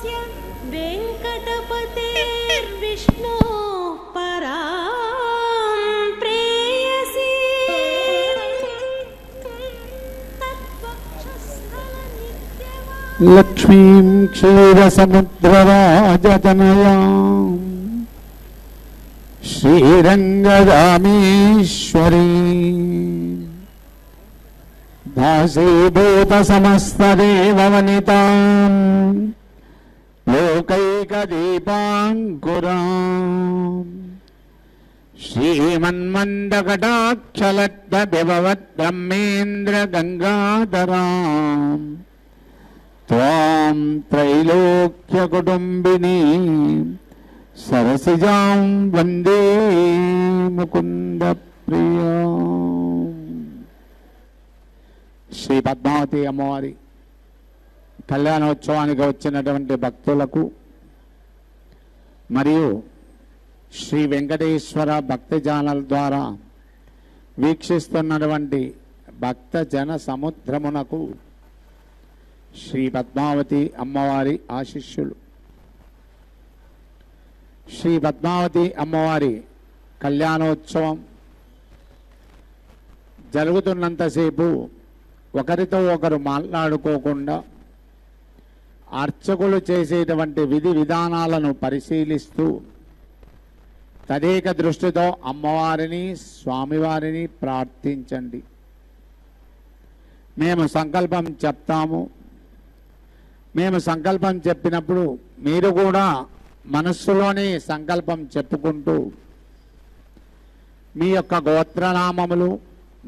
वेङ्कटपतेर्विष्णो परां प्रेयसी लक्ष्मीं क्षीरसमुद्रराजतनयां श्रीरङ्गरामेश्वरी दासीभूतसमस्तदेववनितां लोकैकदीपाङ्कुरां श्रीमन्मन्दकटाक्षलब्धविभवद्ब्रह्मेन्द्रगङ्गाधरां त्वां त्रैलोक्यकुटुम्बिनी सरसिजां वन्दे मुकुन्दप्रिया। శ్రీ పద్మావతి అమ్మవారి కళ్యాణోత్సవానికి వచ్చినటువంటి భక్తులకు మరియు శ్రీ వెంకటేశ్వర భక్తి ఛానల్ ద్వారా వీక్షిస్తున్నటువంటి భక్త జన సముద్రమునకు శ్రీ పద్మావతి అమ్మవారి ఆశీస్సులు. శ్రీ పద్మావతి అమ్మవారి కళ్యాణోత్సవం జరుగుతున్నంతసేపు ఒకరితో ఒకరు మాట్లాడుకోకుండా అర్చకులు చేసేటువంటి విధి విధానాలను పరిశీలిస్తూ తదేక దృష్టితో అమ్మవారిని స్వామివారిని ప్రార్థించండి. మేము సంకల్పం చెప్తాము. మేము సంకల్పం చెప్పినప్పుడు మీరు కూడా మనస్సులోనే సంకల్పం చెప్పుకుంటూ మీ యొక్క గోత్రనామములు,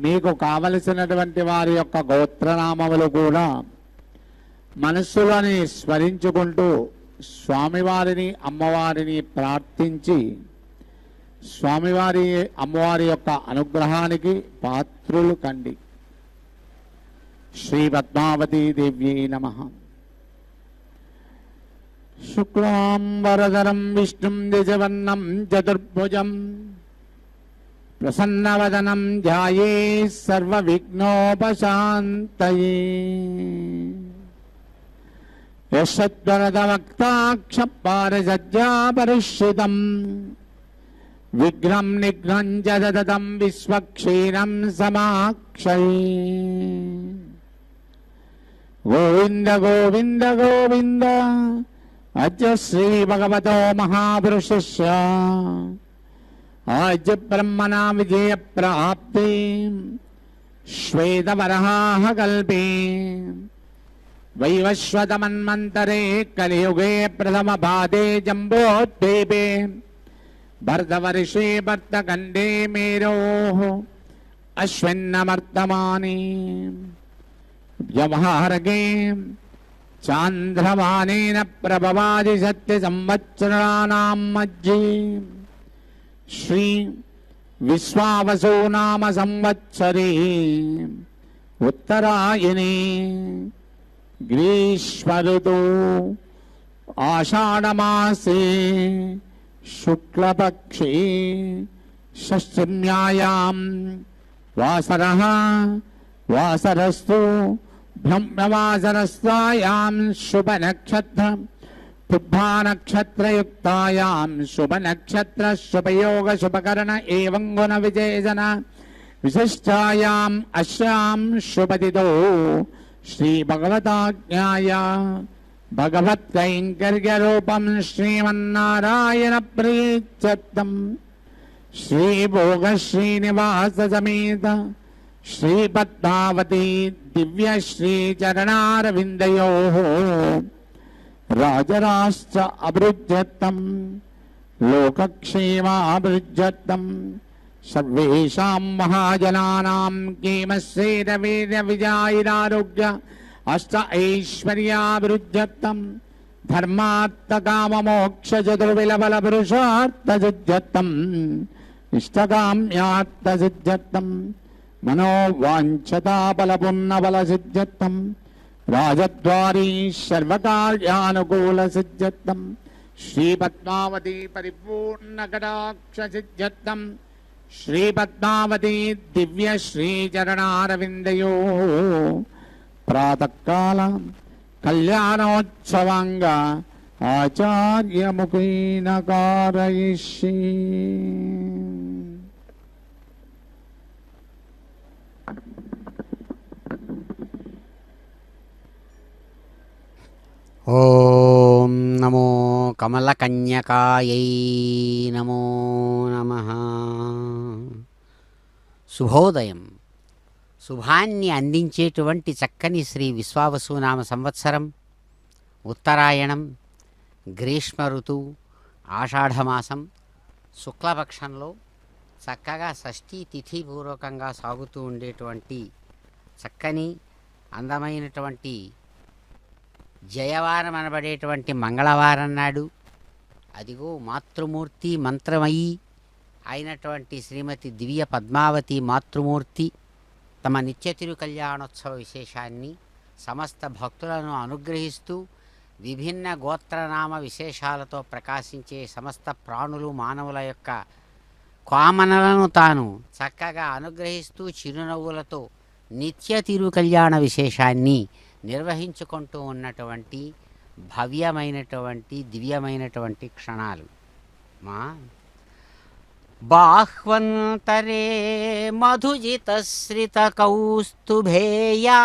మీకు కావలసినటువంటి వారి యొక్క గోత్రనామములు కూడా మనస్సులోని స్మరించుకుంటూ స్వామివారిని అమ్మవారిని ప్రార్థించి స్వామివారి అమ్మవారి యొక్క అనుగ్రహానికి పాత్రులు కండి. శ్రీ పద్మావతీ దేవ్యై నమః. శుక్లాం వరదరం విష్ణుం ద్విజవర్ణం చతుర్భుజం ప్రసన్నవదనం ధ్యాయేత్ సర్వవిఘ్నోపశాంతయే. యశద్వరదవక్తాక్షపారసజ్జాపరిష్ఠితం విఘ్నం నిఘ్నం చ దదతం విశ్వక్షీరం సమాక్షయే. గోవింద గోవింద గోవింద అద్య శ్రీ భగవతో మహాపురుషస్య ఆద్య బ్రహ్మణా విజయ ప్రాప్తి శ్వేతవరాహ కల్పే వైవస్వతమన్వంతరే కలియుగే ప్రథమ భాదే జంబోద్వీపే భరతవర్షే భర్తఖండే మేరోః అశ్విన్నమర్తమాని వ్యవహారకే చాంద్రమానేన ప్రభవాది సత్య సంవత్సరాణాం మధ్యే శ్రీ విశ్వావసో నామ సంవత్సరే ఉత్తరాయణే గ్రీష్మఋతు ఆషాఢమాసే శుక్లపక్షే షష్ఠ్యాయాం వాసరః వాసరస్తు బ్రహ్మవాసరస్తాయాం శుభనక్షత్రం పుబ్భానక్షత్రయుక్తాయాం శుభనక్షత్ర శుభయోగ శుభకరణ ఏవం గుణ విజేజన విశిష్టాయాం అస్యాం శుభతిథౌ శ్రీ భగవతాజ్ఞాయ భగవత్కైంకర్యరూపం శ్రీమన్నారాయణ ప్రీత్యర్థం శ్రీ భోగ శ్రీనివాస సమేత శ్రీ పద్మావతి దివ్య శ్రీ చరణారవిందయోః రాజరాష్ట్ర అభివృద్ధ్యర్థం లోకక్షేమాభివృద్ధ్యర్థం సర్వేషాం మహాజనానాం కేమశ్రేరవీర్య విజాయిరారోగ్య అష్ట ఐశ్వర్యాభివృద్ధ్యర్థం ధర్మార్థకామమోక్ష చతుర్విలబల పురుషార్థసిద్ధ్యర్థం ఇష్టకామ్యార్థసిద్ధ్యర్థం మనోవాంఛతాబలపున్నబలసిద్ధ్యర్థం రాజద్వారీ సర్వకార్యానుకూలసిద్ధ్యర్థం శ్రీ పద్మావతి పరిపూర్ణకటాక్షసిద్ధ్యర్థం శ్రీ పద్మావతి దివ్య శ్రీచరణారవిందయోః ప్రాతకాల కళ్యాణోత్సవంగా आचार्यमुखेन कारयिष्ये। ఓం నమో కమలకన్యకాయై నమో నమః. శుభోదయం. శుభాన్ని అందించేటువంటి చక్కని శ్రీ విశ్వావసునామ సంవత్సరం, ఉత్తరాయణం, గ్రీష్మ ఋతువు, ఆషాఢమాసం, శుక్లపక్షంలో చక్కగా షష్ఠీ తిథిపూర్వకంగా సాగుతూ ఉండేటువంటి చక్కని అందమైనటువంటి జయవారం అనబడేటువంటి మంగళవారం నాడు అదిగో మాతృమూర్తి మంత్రమయీ అయినటువంటి శ్రీమతి దివ్య పద్మావతి మాతృమూర్తి తమ నిత్య తిరు కళ్యాణోత్సవ విశేషాన్ని సమస్త భక్తులను అనుగ్రహిస్తూ విభిన్న గోత్రనామ విశేషాలతో ప్రకాశించే సమస్త ప్రాణులు మానవుల యొక్క కామనలను తాను చక్కగా అనుగ్రహిస్తూ చిరునవ్వులతో నిత్య తిరు కళ్యాణ విశేషాన్ని నిర్వహించుకుంటూ ఉన్నటువంటి భవ్యమైనటువంటి దివ్యమైనటువంటి క్షణాలు. మా బాహ్వంతరే మధుజితశ్రిత కౌస్తుభేయా,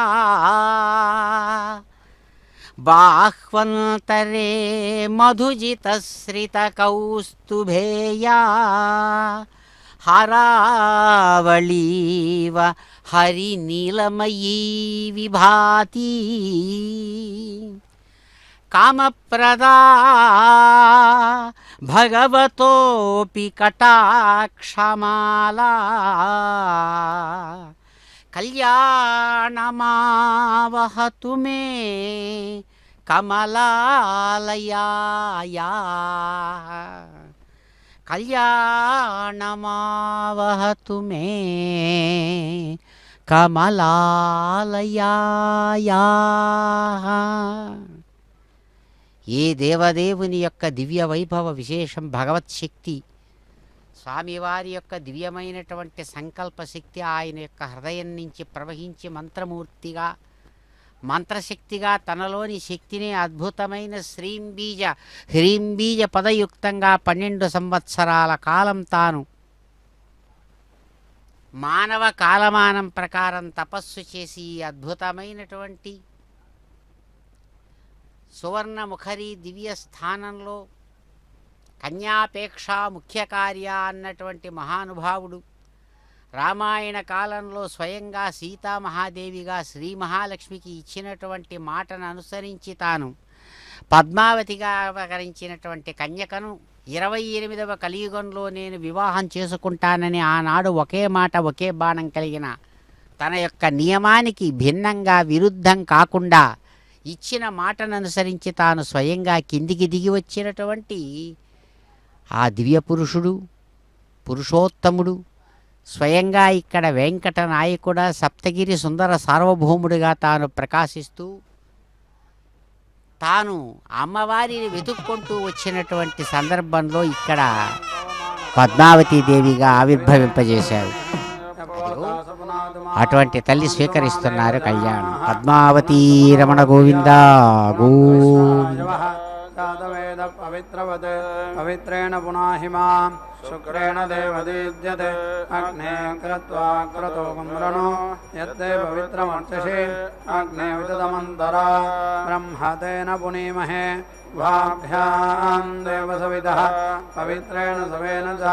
బాహ్వంతరే మధుజితశ్రిత కౌస్తుభేయా, హరావళీవ హరినీలమయీ విభాతి, కామప్రదా భగవతోపి కటాక్షమాలా, కళ్యాణమావహతు మే కమలాలయాయా, కళ్యాణమావహతు మే కమలాలయాయా. ఏ దేవదేవుని యొక్క దివ్య వైభవ విశేషం భగవత్శక్తి, స్వామివారి యొక్క దివ్యమైనటువంటి సంకల్పశక్తి ఆయన యొక్క హృదయం నుంచి ప్రవహించి మంత్రమూర్తిగా మంత్రశక్తిగా తనలోని శక్తిని అద్భుతమైన శ్రీంబీజ హ్రీంబీజ పదయుక్తంగా 12 సంవత్సరాల కాలం తాను మానవ కాలమానం ప్రకారం తపస్సు చేసి అద్భుతమైనటువంటి సువర్ణముఖరి దివ్య స్థానంలో కన్యాపేక్ష ముఖ్య కార్య అన్నటువంటి మహానుభావుడు రామాయణ కాలంలో స్వయంగా సీతామహాదేవిగా శ్రీ మహాలక్ష్మికి ఇచ్చినటువంటి మాటను అనుసరించి తాను పద్మావతిగా అవతరించినటువంటి కన్యకను 28వ కలియుగంలో నేను వివాహం చేసుకుంటానని ఆనాడు ఒకే మాట ఒకే బాణం కలిగిన తన యొక్క నియమానికి భిన్నంగా విరుద్ధం కాకుండా ఇచ్చిన మాటను అనుసరించి తాను స్వయంగా కిందికి దిగి వచ్చినటువంటి ఆ దివ్య పురుషుడు, పురుషోత్తముడు, స్వయంగా ఇక్కడ వెంకట నాయకుడ సప్తగిరి సుందర సార్వభౌముడిగా తాను ప్రకాశిస్తూ తాను అమ్మవారిని వెతుక్కుంటూ వచ్చినటువంటి సందర్భంలో ఇక్కడ పద్మావతీదేవిగా ఆవిర్భవింపజేశారు. అటువంటి తల్లి స్వీకరిస్తున్నారు కళ్యాణం. పద్మావతీ రమణ గోవింద గోవింద. పవిత్రవత్ పవిత్రేణ పునాహిమాం శుక్రేణ దేవదీజ్యతే అగ్నే క్రత్వా క్రతో కుమ్రణో యత్తే పవిత్రమర్చసి అగ్నే వితదమంతరా బ్రహ్మతేన పునీమహే వాభ్యాం దేవసవిదః పవిత్రేణ సవేన చ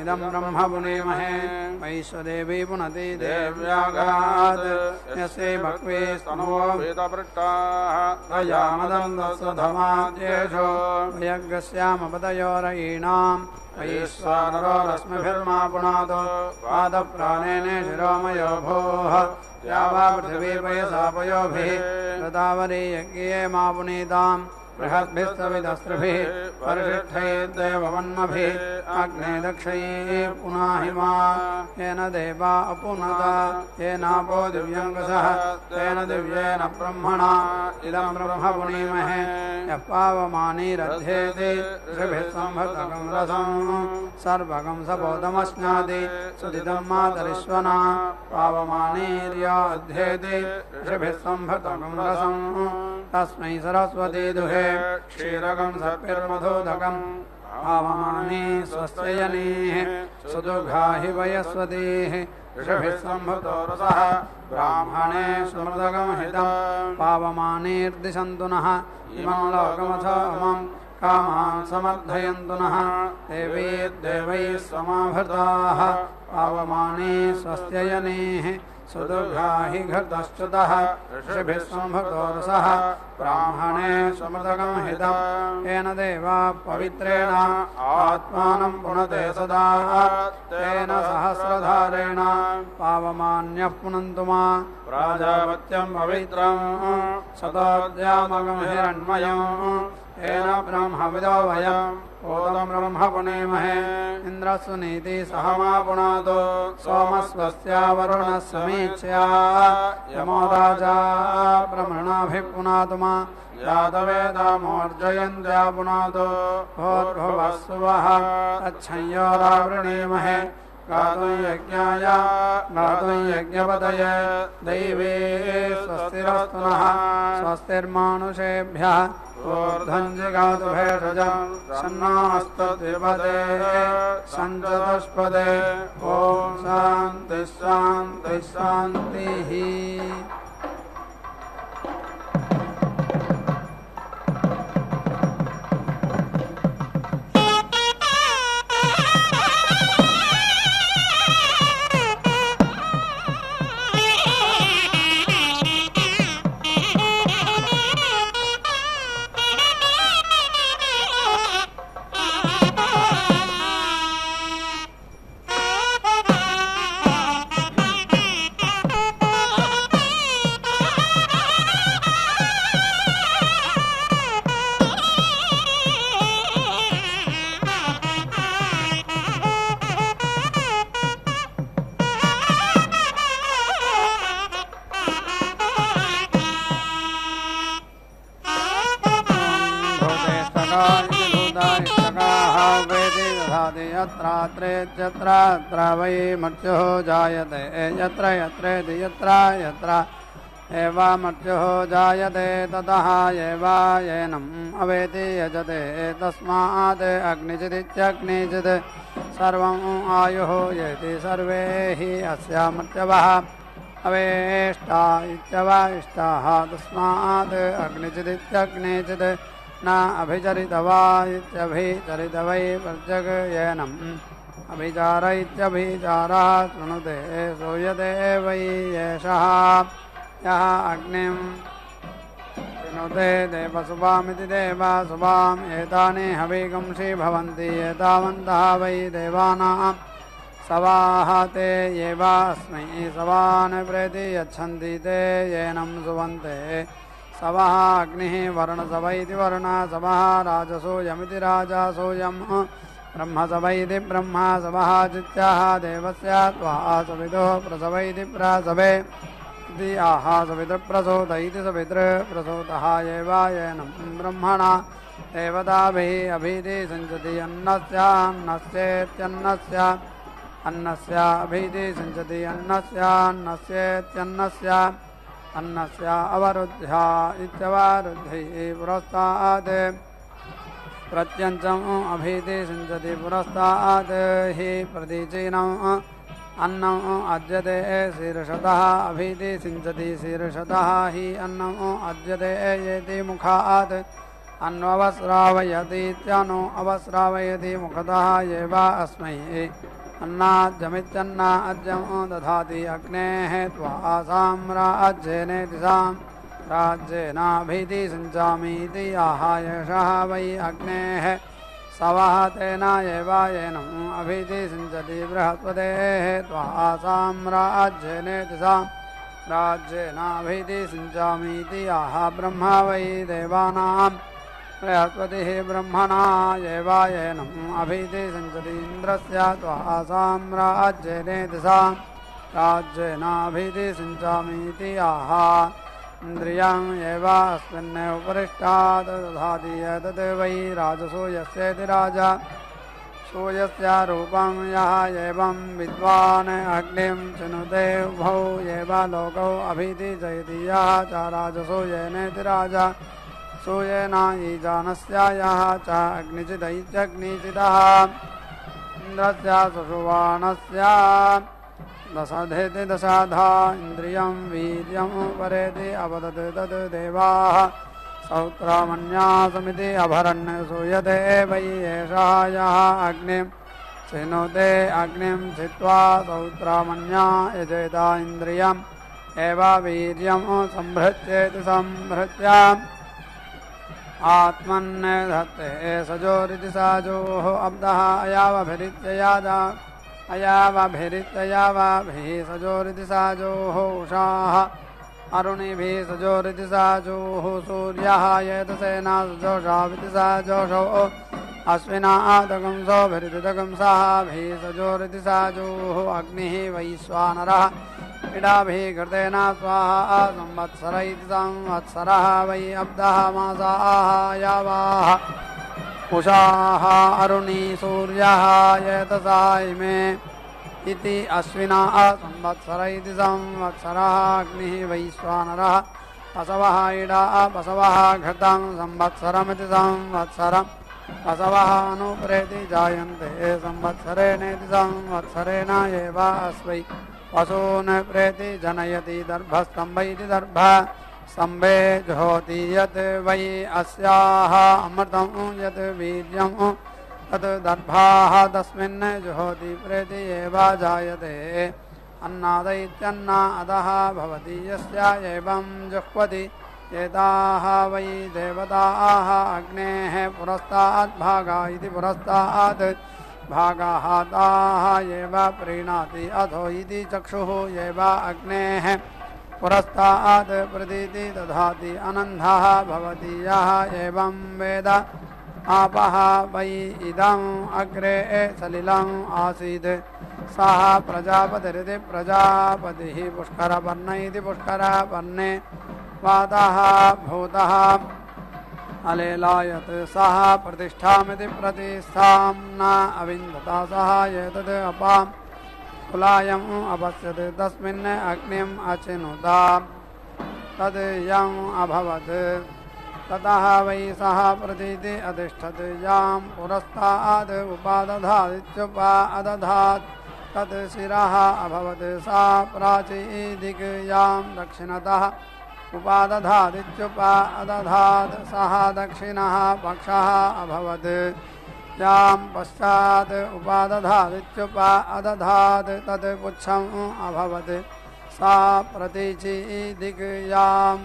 ఇదం బ్రహ్మ పునీమహే వైశ్వదేవీ పునతి దేవ్యాగాత్ యస్యై భక్వే స్తనవో వేదపృష్టాః ప్రజామదందస్వధమాద్యేషో యజ్ఞస్యామపదయోరయీణాం వైశ్వానరో రశ్మిభిర్మా పునాదో పాదప్రాణేనే శిరోమయో భూః యావా పృథివీ పయసాపయోభిः ఋతావరీ యజ్ఞే మా పునీతాం బృహద్భిస్తవిదస్త్రిభిः పరిషిష్ఠైర్దేవవన్మభిः अग्ने दक्षये पुनाहिमा येन देवा अपुनत येनापो दिव्यङ्गसः तेन दिव्येन ब्रह्मणा इदं ब्रह्म पुनीमहे यः पावमानीरध्येति ऋभिः सम्भृतकं रसं सर्वगं सपोतमश्नाति सुदितं मातरिश्वना पावमानीर्या अध्येति ऋभिः सम्भृतकं रसं तस्मै सरस्वती दुहे क्षीरकं सर्पिर्मधुदकम् पावमानी स्वस्ययनीः सुदुर्गाहि वयस्वतीः ऋषभिः सम्भृतो रसः ब्राह्मणे सुमृदगमहितं पावमानीर्दिशन्तु नः इमं लोकमथमं कामान् समर्थयन्तु नः देवी देवैः समाभृताः पावमानी स्वस्ययनीः सुदुर्गाहि घृतश्च्युतः ऋषिभिः सम्भृतो रसः ब्राह्मणे समृतगमहितं येन देवा पवित्रेण आत्मानं पुनते सदा तेन सहस्रधारेण पावमान्यः पुनन्तु मा प्राजापत्यं पवित्रं शतोद्यामकं हिरण्मयं येन ब्रह्मविदो वयम् ओदं ब्रह्म पुनेमहे इन्द्रस्वनीति सह मा पुनातो सोमस्वस्या वरुणः समीक्ष्या यमो राजा ब्रह्मणाभिः पुनातु मा यादवेदामोर्जयन्त्या पुनातो भोर्भुवस्सुवः अच्छञ्योरावृणीमहे गातुं यज्ञाय गातुं यज्ञपतये दैवे स्वस्तिरस्तु नः स्वस्तिर्मानुषेभ्यः ऊर्ध्वं जिगातु भेषजं सन्नास्तद्विपदे सञ्चतुष्पदे ॐ शान्तिः शान्तिः शान्तिः। यत्र वै मर्त्युः जायते यत्र यत्रेति यत्र यत्र एव मर्त्युः जायते ततः एव येनम् अवेति यजते तस्मात् अग्निचिदित्यग्निचित् सर्वम् आयुः येति सर्वे हि अस्या मर्त्यवः अवेष्टा इत्यवष्टाः तस्मात् अग्निचिदित्यग्निचित् न अभिचरितवा इत्यभिचरितवै प्रजगयेनम् अभिचार इत्यभिचारः शृणुते श्रूयते वै एषः यः अग्निं शृणुते देवसुभामिति देवसुभाम् एतानि हविगंषि भवन्ति एतावन्तः वै देवानां सवाः ते एवास्मै सवान् प्रेति यच्छन्ति ते येनं सुवन्ते सवः अग्निः वर्णसव इति वर्णसवः राजसूयमिति राजसूयम् ब्रह्मसव इति ब्रह्मसवः चित्याः देवस्य त्वा सविदुः प्रसव इति प्रसवे इति आह सवितृप्रसूत इति सवितृप्रसूतः एव येनं ब्रह्मणा देवताभिः अभीति सञ्चति अन्नस्यान्नस्येत्यन्नस्य अन्नस्य अभीति सञ्चति अन्नस्यान्नस्येत्यन्नस्य अन्नस्य अवरुद्ध्या इत्यवरुद्धिः पुरस्तात् प्रत्यञ्चम् अभीति सिञ्चति पुरस्तात् हि प्रतीचीनम् अन्नम् अद्यते शीर्षतः अभीति सिञ्चति शीर्षतः हि अन्नम् अद्यते येति मुखात् अन्ववस्रावयतीत्यनु अवस्रावयति मुखतः एव अस्मै अन्नाद्यमित्यन्ना अद्यं दधाति अग्नेः त्वा साम्राज्येनेति सां राज्येनाभीति सञ्चामीति आह एषः वै अग्नेः सवः तेन एव येनम् अभीति सिञ्चति बृहस्पतेः त्वा साम्राज्येनेति सां राज्येनाभीति सिञ्चामीति आह ब्रह्म वै देवानां बृहस्पतिः ब्रह्मणा एवायेनम् अभीति सञ्चति इन्द्रस्य त्वा साम्राज्येने दिशां राज्येनाभीति सिञ्चामीति आह इन्द्रियम् एवास्मिन्नेव उपरिष्टात् दधाति एतत् वै राजसो यस्येति राजा सूयस्य रूपं यः एवं विद्वान् अग्निं चिनुते उभौ एव लोकौ अभीति जयति यः च राजसो येनेति राजा सूयेन ईजानस्य यः च अग्निचिदैत्यग्निचिदः इन्द्रस्य सुषुवाणस्य दशधेति दशाधा इन्द्रियं वीर्यं परेति अवदत् तत् देवाः सौत्रामन्यासमिति अभरन् सूयते वै एषः यः अग्निं चिनुते अग्निं चित्वा सौत्रामन्या यजेता इन्द्रियम् एव वीर्यं संभृत्येति संभृत्य आत्मन् धत्ते सजोरिति साजोः अब्दः अयावभिरित्ययावाभिः सजोरिति साजोः उषाः अरुणिभिः सजोरिति साजोः सूर्यः एतसेना सजोषाविति साजोषौ अश्विना दगंसोभिरितिदगंसाभिः सजोरिति साजोः अग्निः वैश्वानरः इडाभिः घृतेन स्वाहा संवत्सर इति संवत्सरः वै अब्दः मासाः यावाः उषाः अरुणी सूर्यः एतसा इमे इति अश्विना संवत्सर इति संवत्सरः अग्निः वैश्वानरः पशवः इडा पशवः घृतं संवत्सरमिति संवत्सरम् पशवः अनुप्रेति जायन्ते संवत्सरेणेति संवत्सरेण एव अस्वै पशून् प्रेति जनयति दर्भस्तम्भ इति दर्भ स्तम्भे जुहोति यत् वै अस्याः अमृतं यत् वीर्यं तत् दर्भाः तस्मिन् जुहोति प्रेति एव जायते अन्नादैत्यन्ना अधः भवति यस्य एवं जुह्वति एताः वै देवताः अग्नेः पुरस्तात् भागा इति पुरस्तात् भागाः ताः एव प्रीणाति अथो इति चक्षुः एव अग्नेः पुरस्तात् प्रतीति दधाति अनन्धः भवति यः एवं वेद आपः वै इदम् अग्रे सलिलम् आसीत् सः प्रजापतिरिति प्रजापतिः पुष्करपर्ण इति पुष्करपर्णे वातः भूतः अलेलायत् सः प्रतिष्ठामिति प्रतिष्ठां न अविन्दता सः एतद् अपां कुलायम् अपश्यत् तस्मिन् अग्निम् अचिनुता तद् यम् अभवत् ततः वै सः प्रतीति अधिष्ठत् यां पुरस्ताद् उपादधादित्युपादधात् तत् शिरः अभवत् सा प्राचीदिक् यां दक्षिणतः उपादधादित्युपादधात् सः दक्षिणः पक्षः अभवत् यां पश्चात् उपादधादित्युपादधात् तत् पुच्छम् अभवत् सा प्रतीचीदिक् यां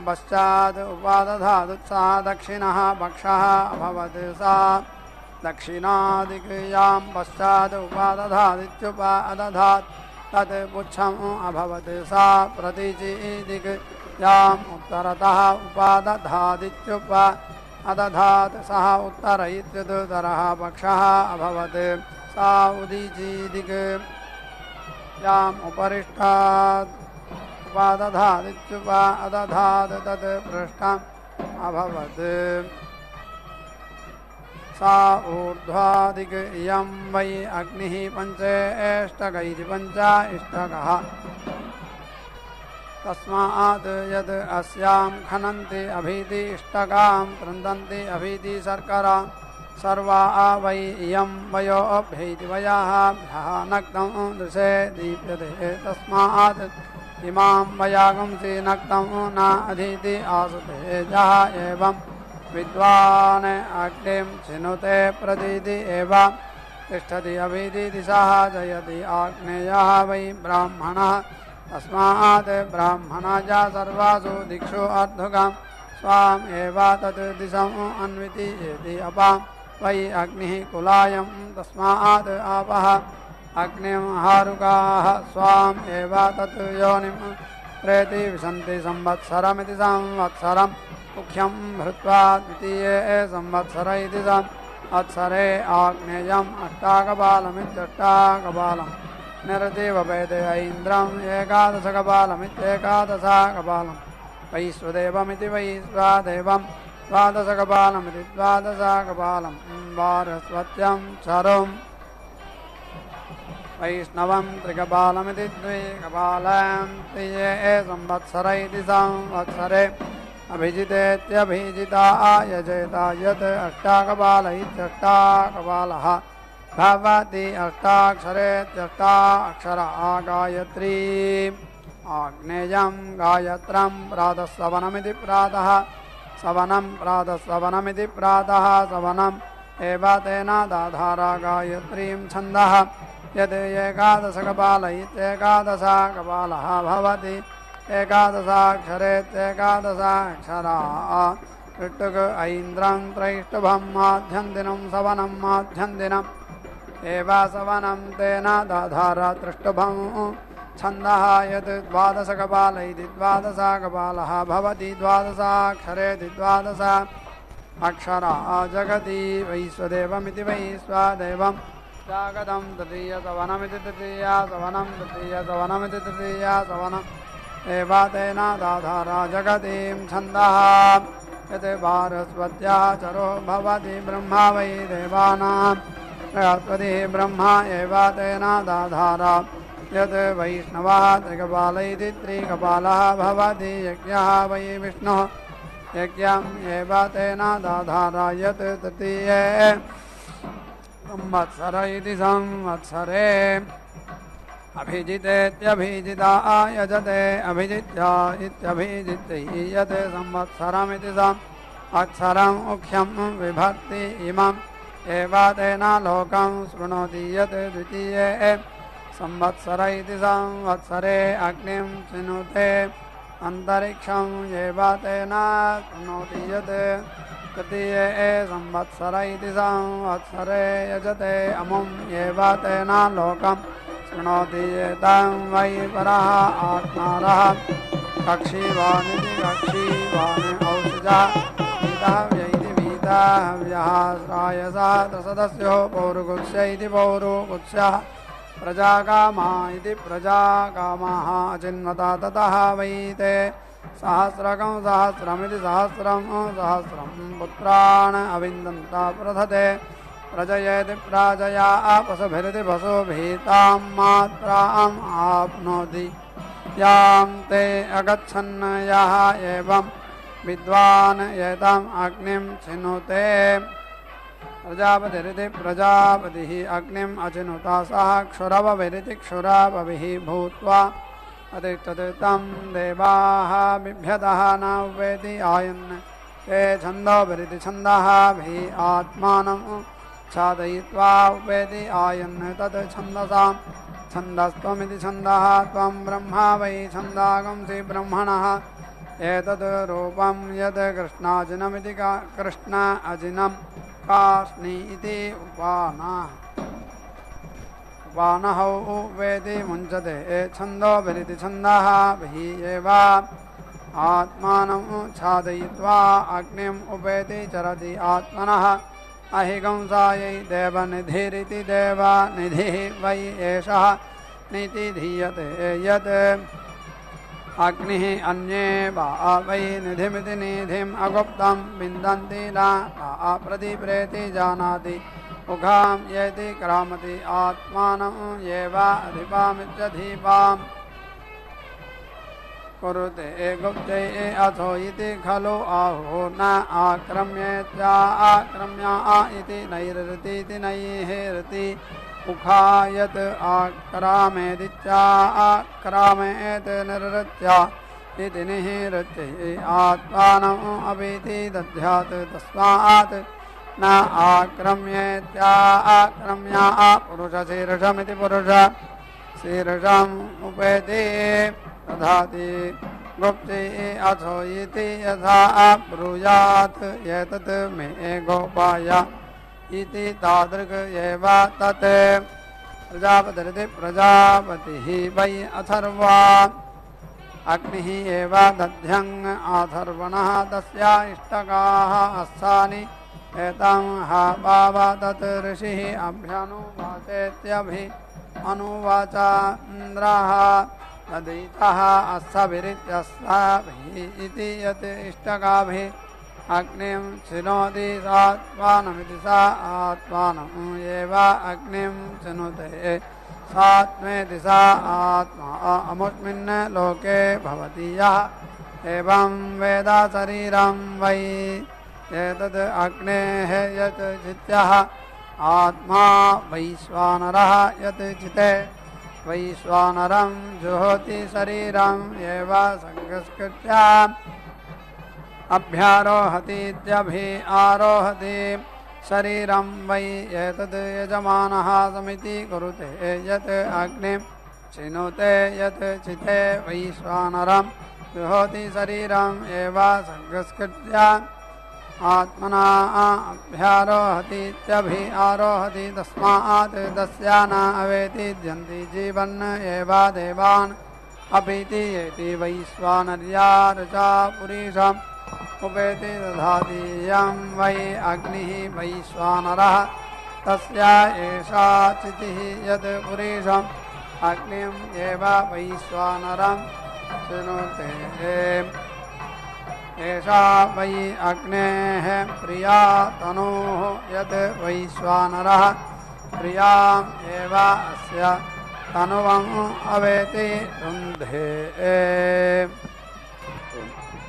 पश्चात् उपादधात् सः दक्षिणः पक्षः अभवत् सा दक्षिणादिक् यां पश्चात् उपादधादित्युपादधात् तत् पुच्छम् अभवत् सा प्रतीचीदिक् याम् उत्तरतः उपादधादित्युपादधात् सः उत्तर इत्युत्तरः पक्षः अभवत् सा उदीचीदिक् याम् उपरिष्टात् उपादधादित्युपादधात् तत् पृष्ठम् अभवत् सा ऊर्ध्वादिक् इयं वै अग्निः पञ्चेष्टक इति पञ्च इष्टकः तस्मात् यद् अस्यां खनन्ति अभीति इष्टकां कृन्दन्ति अभीति शर्करा सर्वा वै इयं वयोभ्यैति वयः नक्तं दृशे दीप्यते तस्मात् इमां वयागुंसि नक्तं न अधीति आसुते यः एवं विद्वान् अग्निं चिनुते प्रतीति एव तिष्ठति अभीति दिशः जयति आग्नेयः वै ब्राह्मणः तस्मात् ब्राह्मणाय सर्वासु दिक्षु अर्धुकं स्वाम् एव तत् दिशम् अन्विति इति अपां वै अग्निः कुलायं तस्मात् आपः अग्निं हारुकाः स्वाम् एव तत् योनिम् प्रेति विशन्ति संवत्सरमिति संवत्सरम् मुख्यं भृत्वा द्वितीये संवत्सर इति संवत्सरे आग्नेयम् अष्टाकपालमित्यष्टाकपालम् निरतिवपेते ऐन्द्रम् एकादशकपालमित्येकादशकपालम् वैश्वदेवमिति वैश्वदेवम् द्वादशकपालमिति द्वादशकपालम् वारस्वत्यं चरुम् वैष्णवं त्रिकपालमिति द्विकपालम् त्रिये संवत्सर इति संवत्सरे अभिजितेत्यभिजिता यजेता यत् अष्टाकपाल इत्यष्टाकपालः भवति अष्टाक्षरेत्यष्टाक्षरा गायत्री आग्नेयं गायत्रं प्रातः सवनमिति प्रातः सवनं प्रातः सवनमिति प्रातः सवनम् एव तेन दाधारा गायत्रीं छन्दः यद् एकादशकपाल इत्येकादशकपालः भवति एकादशाक्षरेत्येकादशाक्षरा ऋटुक ऐन्द्रं त्रैष्टभं माध्यन्दिनं सवनं माध्यन्दिनम् एव सवनं तेन दाधारा त्रिष्टभं छन्दः यत् द्वादशकपाल इति द्वादशकपालः भवति द्वादशाक्षरेति द्वादश अक्षरा जगति वैश्वदेवमिति वैश्वदेवं जागतं तृतीयसवनमिति तृतीयसवनं तृतीयसवनमिति तृतीयसवनम् एव तेन दाधारा जगतीं छन्दः यत् भारस्वत्या चरो भवति ब्रह्मा वै देवानां बृहस्पतिः ब्रह्मा एव तेन दाधारा यत् वैष्णवः त्रिकपाल इति त्रिकपालः भवति यज्ञः वै विष्णुः यज्ञम् एव तेन दाधारा यत् तृतीये संवत्सर इति संवत्सरे अभिजितेत्यभिजिता यजते अभिजित्या इत्यभिजित्यते संवत्सरमिति संवत्सरम् मुख्यं विभक्ति इमम् एव तेन लोकं शृणोति यत् द्वितीये संवत्सर इति संवत्सरे अग्निं चिनुते अंतरिक्षं एव तेन शृणोति यत् तृतीये संवत्सर इति संवत्सरे यजते अमुम् एव तेन लोकं शृणोति तं वै परः आत्मारः कक्षीवानिति कक्षीवान् औषजा वीतहव्य इति वीतहव्यः श्रायसः त्रसदस्यो पौरुगुत्स्य इति पौरुगुत्स्यः प्रजाकामा इति प्रजाकामाः अचिन्वता ततः वैते सहस्रकं सहस्रमिति सहस्रं सहस्रं पुत्रान् अविन्दन्ता प्रथते प्रजयेति प्राजया पशुभिरिति पशुभितां मात्राम् आप्नोति यां ते अगच्छन् यः एवं विद्वान् एतम् अग्निं चिनुते प्रजापतिरिति प्रजापतिः अग्निम् अचिनुता सः क्षुरवभिरिति क्षुरवभिः भूत्वा अतिष्ठति तं देवाः बिभ्यतः न उपेति आयन् ते छन्दोभिरिति छन्दःभिः आत्मानं छादयित्वा उपेति आयन् तत् छन्दसां छन्दस्त्वमिति छन्दः त्वं ब्रह्मा वै छन्दागंसि ब्रह्मणः एतद् रूपं यत् कृष्णाजिनमिति कृष्ण अजिनं कार्ष्णि इति उपानः उपेति मुञ्चते छन्दोभिरिति छन्दःभिः एव आत्मानं छादयित्वा अग्निम् उपेति चरति आत्मनः अहिंसायै देवनिधिरिति देवनिधिः वै एषः नीति धीयते यत् अग्निः अन्ये वा वै निधिमिति निधिम् अगुप्तं विन्दन्ति न प्रतिप्रेति जानाति उघां येति क्रामति आत्मानं येव अधिपामित्यधीपाम् कुरुते गुप्ते अथो इति खलु आहो न आक्रम्येत्या आक्रम्या इति नैरृतीति नैरृति उखायत् आक्रामेदित्या आक्रामेत् निरृत्या इति निहृत्य आत्मानम् अपीति दध्यात् तस्मात् न आक्रम्येत्या आक्रम्या पुरुषशीर्षमिति पुरुष शीर्षम् उपेति दधाति गुप्ते अथो इति यथा ब्रूयात् एतत् मे गोपाय इति तादृक् एव तत् प्रजापतिरिति प्रजापतिः वै अथर्वा अग्निः एव दध्यङ् आथर्वणः तस्य इष्टकाः अस्सानि एतं हा वाव तत् ऋषिः अनुवाच इन्द्रः तदितः अस्सभिरित्यस्साभिः इति यत् इष्टकाभिः अग्निं चिनोति सात्मानमिति सा आत्मानम् एव अग्निं चिनुते सात्मेति सा आत्मा अमुष्मिन् लोके भवति यः एवं वेद शरीरं वै एतद् अग्नेः यत् चित्यः आत्मा वैश्वानरः यत् चिते वैश्वानरं जुहोति शरीरम् एव संस्कृत्य आरोहति शरीरं वै एतद् यजमानः समिति कुरुते यत् अग्निं चिनुते यत् चिते वैश्वानरं जुहोति शरीरम् एव संस्कृत्य आत्मना आरोहति तस्मात् तस्य न अवेतिद्यन्ति जीवन् एव देवान् अपीति येति वैश्वानर्या ऋचा पुरीशम् उपेति दधाति यं वै अग्निः वैश्वानरः तस्य एषा चितिः यत् पुरीशम् अग्निम् एव वैश्वानरं चिनुते एषा वै अग्नेः प्रिया तनोः यत् वैश्वानरः प्रियाम् एव अस्य तनुवम् अवेति रुन्धे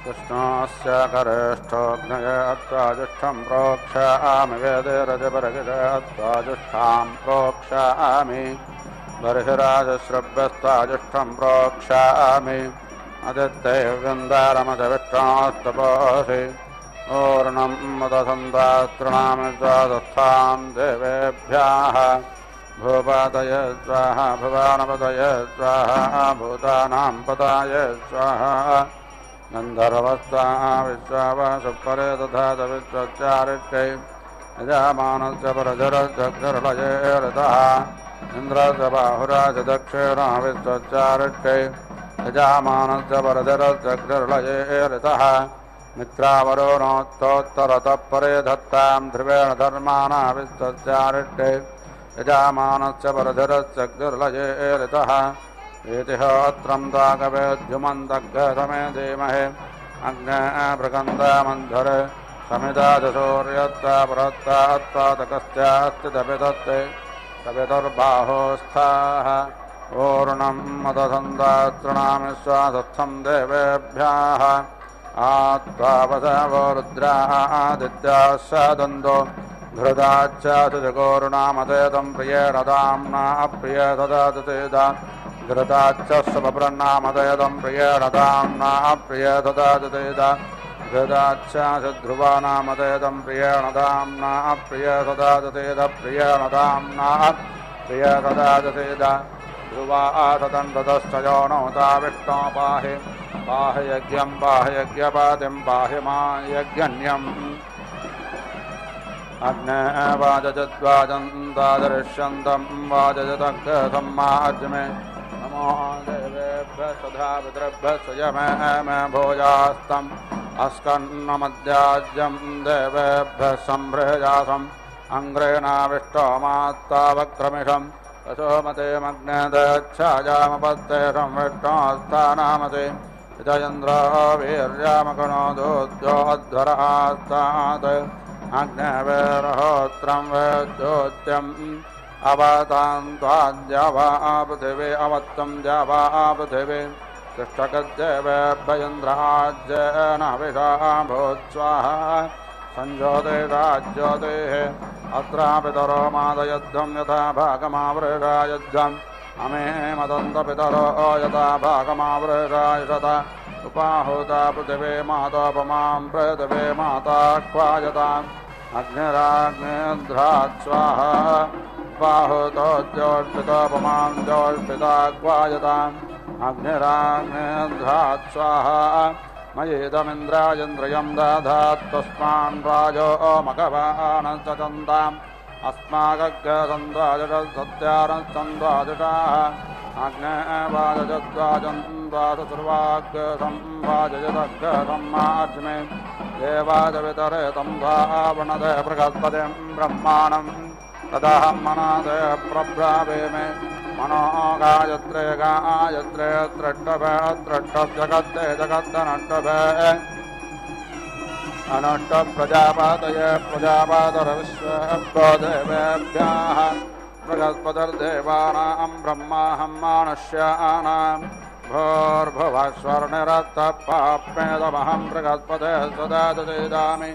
कृष्णस्य करेष्ठोऽग्नय अत्वाजुष्ठं प्रोक्षामि वेदे रजपरगिरे अत्वाजुष्ठां प्रोक्षामि बर्हिराजश्रव्यस्ताजुष्ठं प्रोक्षामि अदित्ये वृन्दारमजविष्टास्तपोषि ऊर्णं मदसन्दातॄणामि द्वादस्थां देवेभ्यः भूपातय स्वाहा भुवानपतय स्वाहा भूतानां पताय स्वाहा गन्धर्वस्ता विश्वावसुपरे दधात विश्वचारिष्टै यजामानस्य परजरजगर्लये ऋतः इन्द्रस्य बाहुराज दक्षिणा विश्वचारिष्टै यजामानस्य परजरजगर्लये ऋतः मित्रावरोणोत्तोत्तरतः परे धत्तां ध्रुवेण धर्माणा विश्वचारिष्टै यजामानस्य परजरजगर्लये ऋतः एतिहोत्रं दागवेद्युमन्तग्रसमे धीमहि अग्ने भृगन्धामन्धरे समिदाजसूर्यत्ता पुरत्तात्पादकस्यास्ति दपितत्ते सवितुर्बाहोस्थाः ऊर्णं मदसन्दातॄणामि स्वाधस्थं देवेभ्यः आत्त्वावसवो रुद्रादित्याः सदन्तो घृताच्चातिजगोरुणामतेदं प्रियेण दाम्ना अप्रिये तदातिदा घृताच्च स्वप्रन्नामतेदं प्रियेण दाम्ना अप्रिये तदातिदा घृताच्चाध्रुवानामतेदं प्रियेण दाम्ना अप्रिये तदातिदा प्रियेण दाम्ना प्रिये तदातिदा ध्रुवा आतदण्डतश्च योनोता विष्णो पाहि पाहि यज्ञं पाहि यज्ञपातिं पाहि मा यज्ञन्यम् अग्ने वाजजद्वाजन्तादृश्यन्तं वाजजदग्रसं माज्मे नमो देवेभ्यः सदा पितृभ्यः स्वयमे भोजास्तम् अस्कन्नमद्याज्यं देवेभ्यः सम्भृजासम् अङ्ग्रेणाविष्टोमात्तावक्रमिषं तसोमते मग्ने दच्छायामपत्ते संविष्टोस्थानामते इतयन्द्रो वीर्यामकणो दोद्योध्वरास्तात् अग्नेवेरहोत्रं वेद्योत्यम् अवतान्त्वाद्यावा पृथिवी अवत्तं द्यावा पृथिवी तिष्ठकद्देवेभ्यन्द्राज्येन विषा भूत्स्वाहा संज्योतिराज्योतिः अत्रापितरो मादयुद्धं यथा भागमावृषायुद्धम् अमे मदन्तपितरो यथा भागमावृषायुषत उपाहुता पृथिवी मातोपमां पृथिवी माता क्वायताम् अग्निराग्निध्रात् स्वाहा उपाहुतो ज्योष्पितोपमां ज्योष्पिता क्वायताम् अग्निराग्निध्रात् स्वाहा मयेदमिन्द्रायन्द्रियं दधात् तस्मान् राजो मघवानश्चन्ताम् अस्माकग्रसन्द्वाजुषः सत्यानश्चन्द्वाजुषाः अग्नेवाजद्वाजन्वासुर्वाग्संवाजयदग्गसम्मार्जमे देवादवितरे तं भावणदे बृहस्पतिं ब्रह्माणं तदहं मनदे प्रब्रावेमे मनो गायत्रे गायत्रे त्रिष्टभे त्रिष्टजगत्ते जगत्तनष्टभे अनष्ट प्रजापतये प्रजापतरविश्वेभ्यो देवेभ्यः बृहस्पतिर्देवानां ब्रह्माहं मानुष्याणां भूर्भुवस्वर्णिरस्तपाप्मेदमहं बृहस्पते सदा ददामि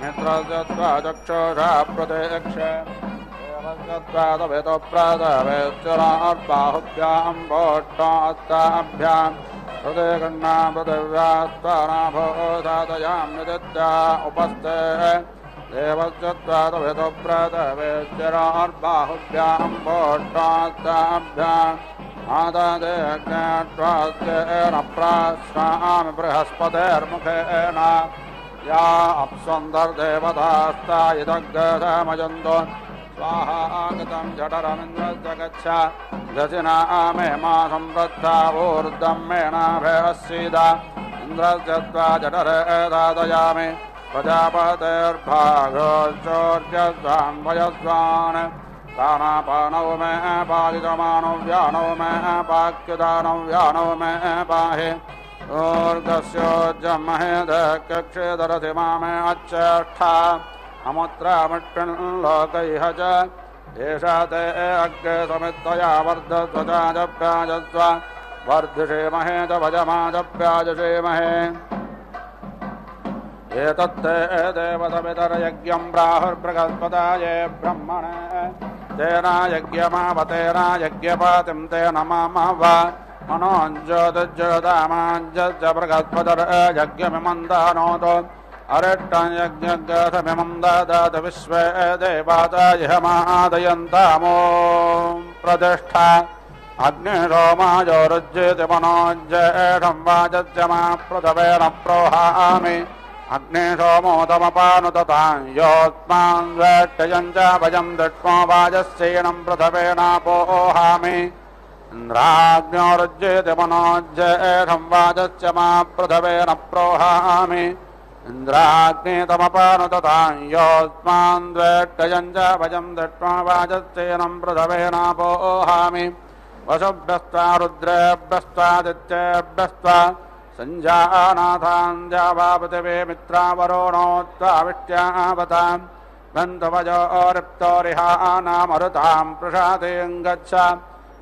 मित्रस्य त्वा चक्षुषा प्रत्यक्ष देवस्य प्रदवेश्चरार्बाहुभ्यां भोष्टास्ताभ्यां हृदयगण्णा पृथिव्यास्तानाभो साधयाम्यदित्या उपस्थे देवस्य प्रदवेश्चरार्बाहुभ्यां भोष्टास्ताभ्यां आददेज्ञात्वास्तेन प्राश्रामि बृहस्पतेर्मुखेन या अप्सन्दर्देवतास्ता इदग्गधमजन्तो स्वाहागतं जठरमिन्द्रस्य गच्छ दशिना मे मा संवृत्ता ऊर्ध्वं मे नाभयस्सीद इन्द्रस्य त्वा जठरे दादयामि प्रजापतेर्भागोच्चोर्यस्वान्वयस्वान् प्राणापानौ मे पादितमानौ व्यानौ मे पाक्युदानौ व्यानौ मे पाहि ऊर्ध्वस्योज्जमहे दक्षेदरथि मामे अच्छेष्ठा अमुत्रामिष्टन्लोकैः च एषा ते अग्रे समित्तया वर्धध्वजाजभ्याजस्व वर्धिषेमहे च भजमाजभ्याजषेमहे एतत्ते देवतपितरयज्ञं प्राहुर्बृहस्पतये ब्रह्मणे तेन यज्ञमावतेन यज्ञपातिं तेन मामव मनोज्योतिज्योतामाज्यस्य बृहस्पतिर्यज्ञमिमन्दानोतु अरिष्टं यज्ञगतमिमं ददातु विश्वे देवादयमादयन्तामो प्रतिष्ठा अग्निरोमायोरुज्येति मनोज्येषं वाजस्य मा पृथवेन प्रोहामि अग्निशोमोदमपानुदतां योऽस्मान् वेष्टयं च भजं दृष्ट्वा वाजस्येनं पृथवेनापोहामि इन्द्राग्न्योरुज्येति मनोज्येषं वाजस्य मा पृथवेन प्रोहामि इन्द्राग्नितमपानुदतां योऽस्मान् वेष्टयं च भजं दृष्ट्वा वाजस्येनं पृथवेनापोहामि वसुभ्यस्त्वा रुद्रेभ्यस्त्वादित्येभ्यस्त्वा सञ्जानाथान् जावापृथिवे मित्रावरोणोत्वाविष्ट्यावतां गन्धवजोरिप्तोरिहानामरुतां प्रसादें गच्छ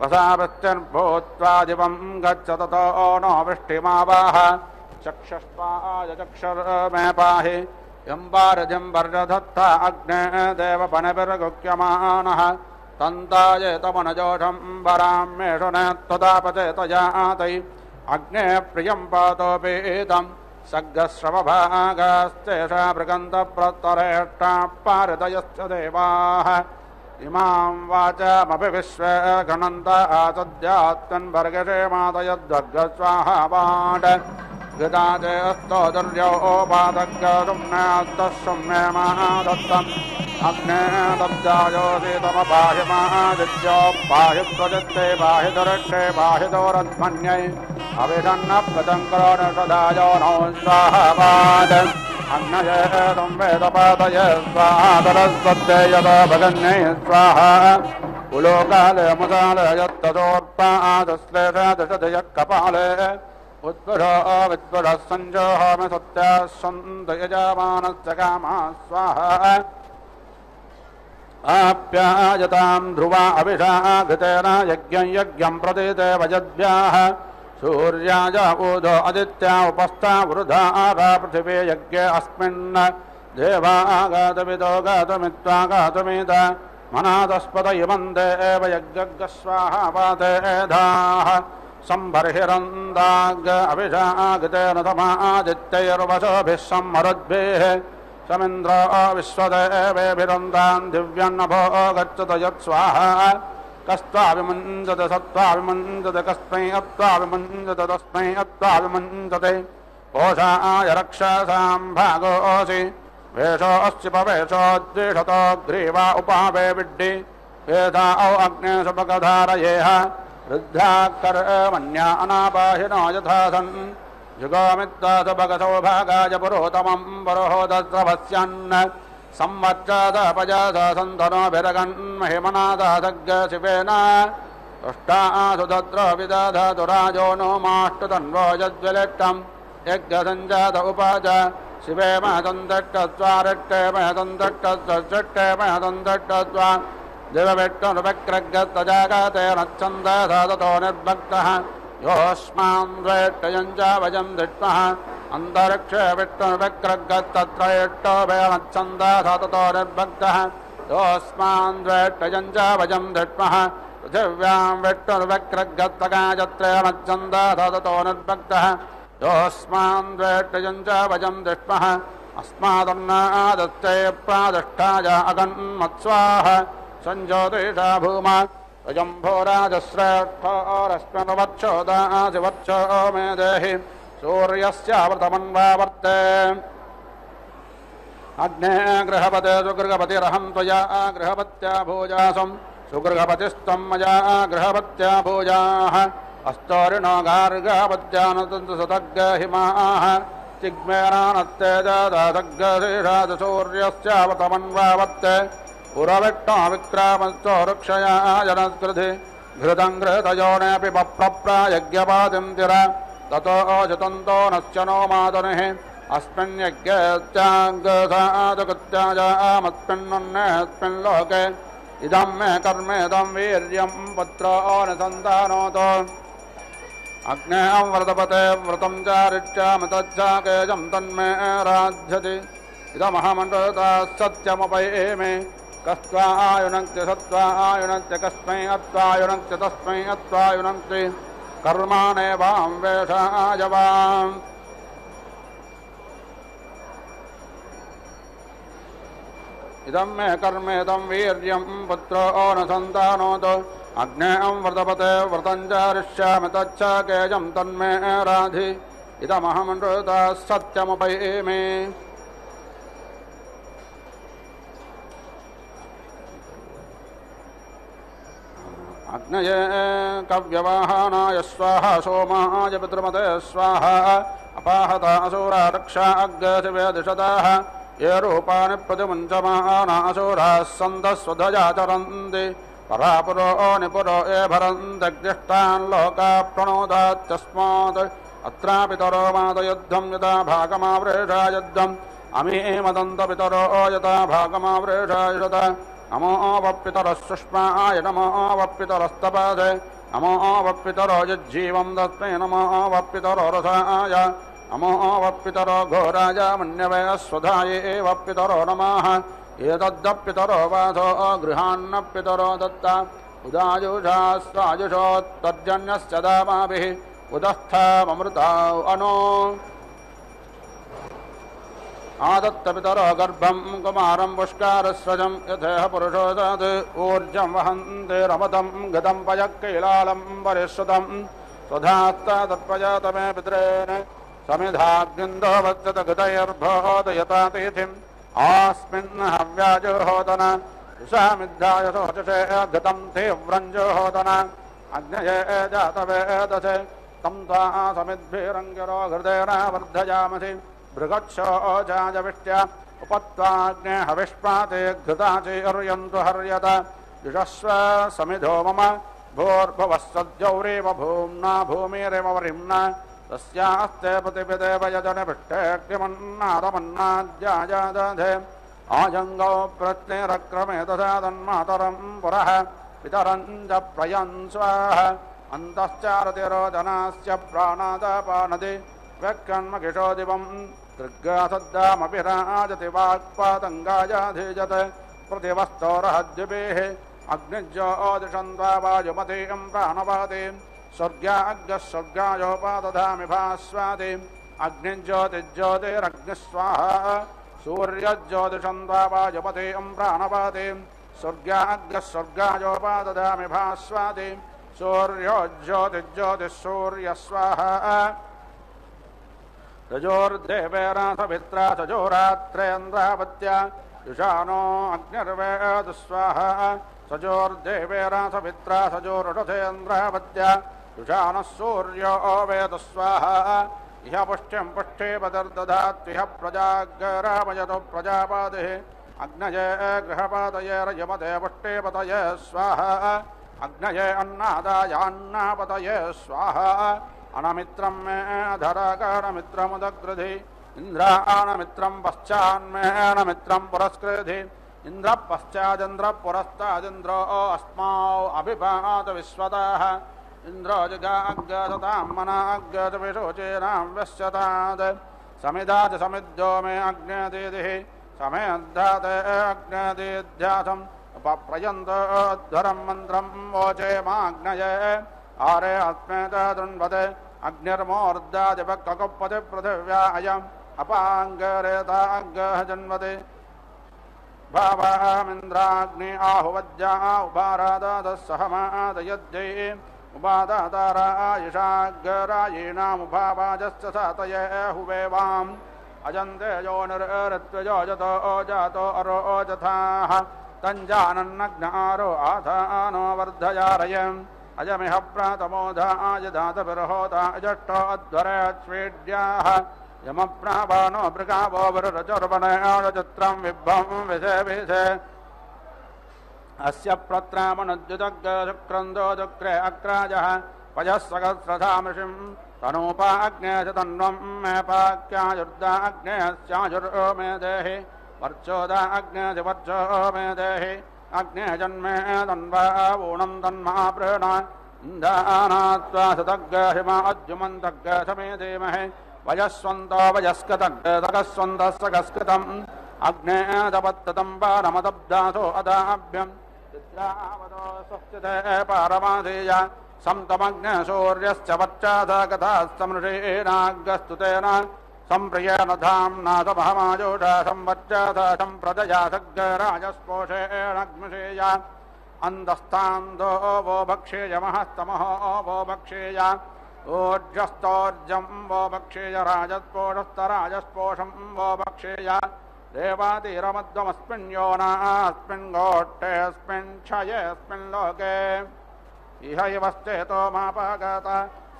वसावृत्तिर्भूत्वा दिवं गच्छ ततो नो वृष्टिमावाह चक्षुष्पाय चक्षुर्मे पाहि यम्बारजम्बर्जधत्ता अग्ने देवपणभिर्गुह्यमानः तन्ताय तमनजोषं वरां मेषुने तयातै अग्ने प्रियं पातोपीतं सग्गश्रवभागास्तेषा भृगन्तप्रत्तरेष्टा पारितयश्च देवाः इमां वाचामपि विश्वे गणन्त आसद्यात्तन्वर्गक्षेमादयद्वर्गस्वाहा गदाचे स्तोदर्योपादग्गसुम्नेस्तुम्नेमादत्तम् अग्ने दब्जायोदितमपाहि महादित्यो पाहि त्वजत्ते पाहि दुरक्षे पाहि दोरध्मन्यै अभिषन्नप्रदङ्करोणसदायो नौ स्वाहावाद अग्नये संवेदपादये स्वाहा सरस्वत्यै यदा भगन्यै स्वाहा उलोकाले मुदाले यत्तदोर्पादश्लेषदशदयः कपाले उद्वढो विद्वढः सञ्जोहोमि सत्याः सन्तु यजमानस्य कामः स्वाहा आप्यायतां ध्रुवा अभिषाघृतेन यज्ञं यज्ञं प्रतीते वजद्भ्याः सूर्याय ऊधो आदित्या उपस्था वृधा पृथिवी यज्ञे अस्मिन् देवागातविदो गातुमित्वा गातुमिद मनादस्पद इमं देव यज्ञस्वाहा पातेधाः संबर्हिरन्दाग अभिषाघृतेन तमादित्यैर्वशोभिः सम्मरुद्भिः समिन्द्रो विश्वदेवेभिरन्तान् दिव्यन्नभो गच्छत यत्स्वाहा कस्त्वाभिमुञ्जते सत्त्वाभिमुञ्जते कस्मै अत्त्वाभिमुञ्जते तस्मै अत्त्वाभिमुञ्जते कोशाय रक्षसां भागोऽसि वेषोऽस्ति पवेशोद्विषतो ग्रीवा उपावे विड्डि वेदा औ अग्ने सुपकधारयेह वृद्धाकर्मण्या अनापाहिनो यथासन् युगोमित्तास भगसौभागाय पुरोतमं पुरोहोदस्रवस्यन् संवत्सरपजास सन्तनोभिरगन्महिमनादासग्शिवेन तुष्टासु तत्र विदधतु राजो नो माष्टतन्वो यज्ज्वलिष्टं यज्ञसञ्जात उपाच शिवे महदन्तट्टस्वारिष्टे महदन्तट्टस्वष्टे महदन्तट्टस्वा दिवविष्णुर्वक्रगतजागतेन छन्दसा ततो निर्भक्तः योऽस्मान् द्वेष्टयं च वयं दृष्ट्मः अन्तरिक्षे विष्णुर्वक्रगतत्रयष्टोभेन छन्दसा ततो निर्भक्तः योऽस्मान् द्वेष्टयं च वयं दृष्ट्मः पृथिव्यां विष्णुर्वक्रगतगायत्रेण छन्दसा ततो निर्भक्तः योऽस्मान् द्वेष्टयं च वयं दृष्ट्मः अस्मादन्नादस्ते प्रादिष्ठाय अगन्मत्स्वाह संज्योतिषा भूमा अयं भोराजश्रेष्ठोरस्मिन्वक्षोदासि वक्षो मे देहि सूर्यस्यावृतमन्वावर्ते अग्ने गृहपते सुगृहपतिरहं त्वया गृहपत्या भूजासं सुगृहपतिस्त्वं मया गृहपत्या भूजाः अस्तोरिणो गार्गपत्यानुतन्तुसतग्हिमाः चिग्मेनानत्तेजादग्गशेषाद सूर्यस्यावृतमन्वावर्ते पुरविष्णो विक्रामश्चो रक्षया जनस्कृति घृतं घृतयोनेऽपि पप्रप्रायज्ञपातिं तिर ततो ओचतन्तो नश्च नो मातनुः अस्मिन् यज्ञस्याङ्गसादकृत्याजामस्मिन्नन्नेऽस्मिन् लोके इदं मे कर्मेदं वीर्यं पुत्रो अनुसन्धानोतो अग्ने व्रतपते व्रतं चारिष्यामि तच्चाकेजं तन्मे राध्यति इदमहमनृता सत्यमुपैमे कस्त्वायुनक्ति सत्त्वायुनक्ति कस्मै अत्वायुनक्ति तस्मै अत्वायुनक्ति कर्माणेवां वेषायवाम् इदं मे कर्मेदं वीर्यं पुत्रो अनुसन्धानोतो अग्ने व्रतपते व्रतं चारिष्यामि तच्चाकेजं तन्मे राधि इदमहमनृता सत्यमुपैमे अग्नये कव्यवाहनाय स्वाहा सोमाय पितृमते स्वाहा अपाहता असुरा रक्षा अग्रशिवे दिशताः ये रूपाणि प्रतिमुञ्चमाना असुराः सन्तस्वधजा चरन्ति परापुरो निपुरो ये भरन्त्यग्निष्टान् लोकाः प्रणोदात्यस्मात् अत्रापितरो मादयुद्धं यथा भागमावृषा युद्धम् अमीमदन्तपितरो यथा भागमावृषायुषत नमो वपितरः सुष्माय नमो वपितरस्तपादे नमो वपितरो यज्जीवं तस्मै नमो वपितरो रसाय नमो वपितरो घोराय मन्यवे स्वधाये वपितरो नमः एतद्दपितरो वासो गृहान्नपितरो दत्ता उदायुषा स्वायुषोत्तर्जन्यश्च दामाभिः उदस्थाममृता अनो आदत्तपितरो गर्भं कुमारं पुष्कारस्वजं यथेह पुरुषो दत् ऊर्जं वहन्ते रमतं गतं पयक्कीलालं परिश्रुतं स्वधास्ता तत्पजातमे पितरेण समिधाग्निन्दो वत्सत गतैर्भोदयता तिथिम् आस्मिन् हव्याजुहोदन उषामिद्धाय शोचसे गतं तीव्रं जुहोदन अग्नये जातवेदसे तं त्वा समिद्भिरङ्गिरो हृदेन वर्धयामसि भृगच्छोजाजविष्ट्या उपत्वाग्ने हविष्पाते घृताचिर्यन्तु हर्यत युषस्व समिधो मम भूर्भुवः सद्यौरेव भूम्ना भूमिरेव वरिम्ना तस्यास्ते प्रतिपिदेव यजनपिष्टेऽग्निमन्नादमन्नाद्याजादधे आजङ्गौ प्रत्नेरक्रमे तथा तन्मातरं पुरः पितरं च प्रयन् स्वाहा अन्तश्चारतिरोदनास्य प्राणादापानदि व्यक्कन्मकिशोदिवं दृग्गासद्दामपि राजति वाक्पातङ्गायाधीजत प्रतिवस्तोरहद्युपेः अग्निज्योतिषन्त्वा वायुमतीं प्राणपाति स्वर्गाग्रः स्वर्गायोपादधामि भास्वाति अग्निज्योतिज्योतिरग्निस्वाहा सूर्यज्योतिषन्त्वा वायुमतीं प्राणपाति स्वर्गाग्रः स्वर्गायोपादधामि भास्वाति सूर्यो ज्योतिज्योतिःसूर्यस्वाहा रजोर्देवेन सवित्रा सजोरात्रेन्द्रापत्या युषानो अग्निर्वेद स्वाहा सजोर्देवेन सवित्रा सजोरुषधेन्द्रावत्या युषानः सूर्यो वेदस्वाहा इह पुष्ट्यं पुष्टे पदर्दधात्विह प्रजागरामयतो प्रजापातिः अग्नये गृहपातये रजमते पुष्टे पतये स्वाहा अग्नये अन्नादायान्नापतये स्वाहा अनमित्रं मे अधराकारमित्रमुदग्रधि इन्द्रानमित्रं पश्चान्मे अनमित्रं पुरस्कृधि इन्द्रः पश्चादिन्द्रः पुरस्तादिन्द्रो अस्माओ अभिभात विश्वतः इन्द्रो जगाग्गतां मनाग्गतविशोचेनां व्यस्यतात् समिधात् समिद्धो मे अग्नेदिः समेद्धात् अग्नेदिध्यासम् उपप्रयन्तोद्धरं मन्त्रं वोचे माग्नये आरे अस्मेत दृण्वते अग्निर्मोर्धादिपक्ककुप्पति पृथिव्या अयम् अपाङ्गरेताग्गः जन्मते भावामिन्द्राग्नि आहुवज्जा उपारादातः सहमादयद्यै उपादातारायुषाग्गरायीणामुभावाजस्य सातये हुवेवाम् अजन्ते यो निरृत्वयो जतो जातो अरोजथाः तञ्जानन्नग्नारो आधानो वर्धयारयम् अजमिह प्रातमोधाय धातभिर्होता अजष्टो अध्वरेत्स्वीड्याः यमप्रावानो मृगावो वरुरचुर्वनयाचित्रं विभ्वं विषे अस्य प्रत्रामनुद्युतग् शुक्रन्दो दुक्रे अग्राजः पयः सहस्रधामृषिं तनूपाग्ने च तन्वं मे पाक्यायुर्दा अग्नेस्याजुर्यो मे देहि वर्चोदा अग्नेऽधिवर्चो मे देहि अग्ने जन्मे तन्वा ऊणं तन्मा प्रेण इन्दानात्वा सतग् हिमा अद्युमन्तग् समे धीमहि वयस्वन्तो वयस्कतग्स्वन्तस्सगस्कृतम् अग्ने तपत्ततं पारमदब्दासो अदाभ्यम् चित्रावतो स्वस्तिते पारमाधीय समतमग्ने सूर्यश्च वर्चासा कथास्तमृषेणाग्रस्तुतेन सम्प्रियेण धाम्ना समहमाजोषा संवर्चासा सम्प्रदया सग्गराजस्पोषेणाग्निषेय अन्तस्तान्दो वो भक्षेय महस्तमहो वो भक्षेय ऊर्जस्तोर्जं वो भक्षेय राजस्पोषस्तराजस्पोषं वो भक्षेय देवातिरमध्वमस्मिन् योनास्मिन् गोष्ठेऽस्मिन् क्षयेऽस्मिन् लोके इह इवश्चेतो मापागत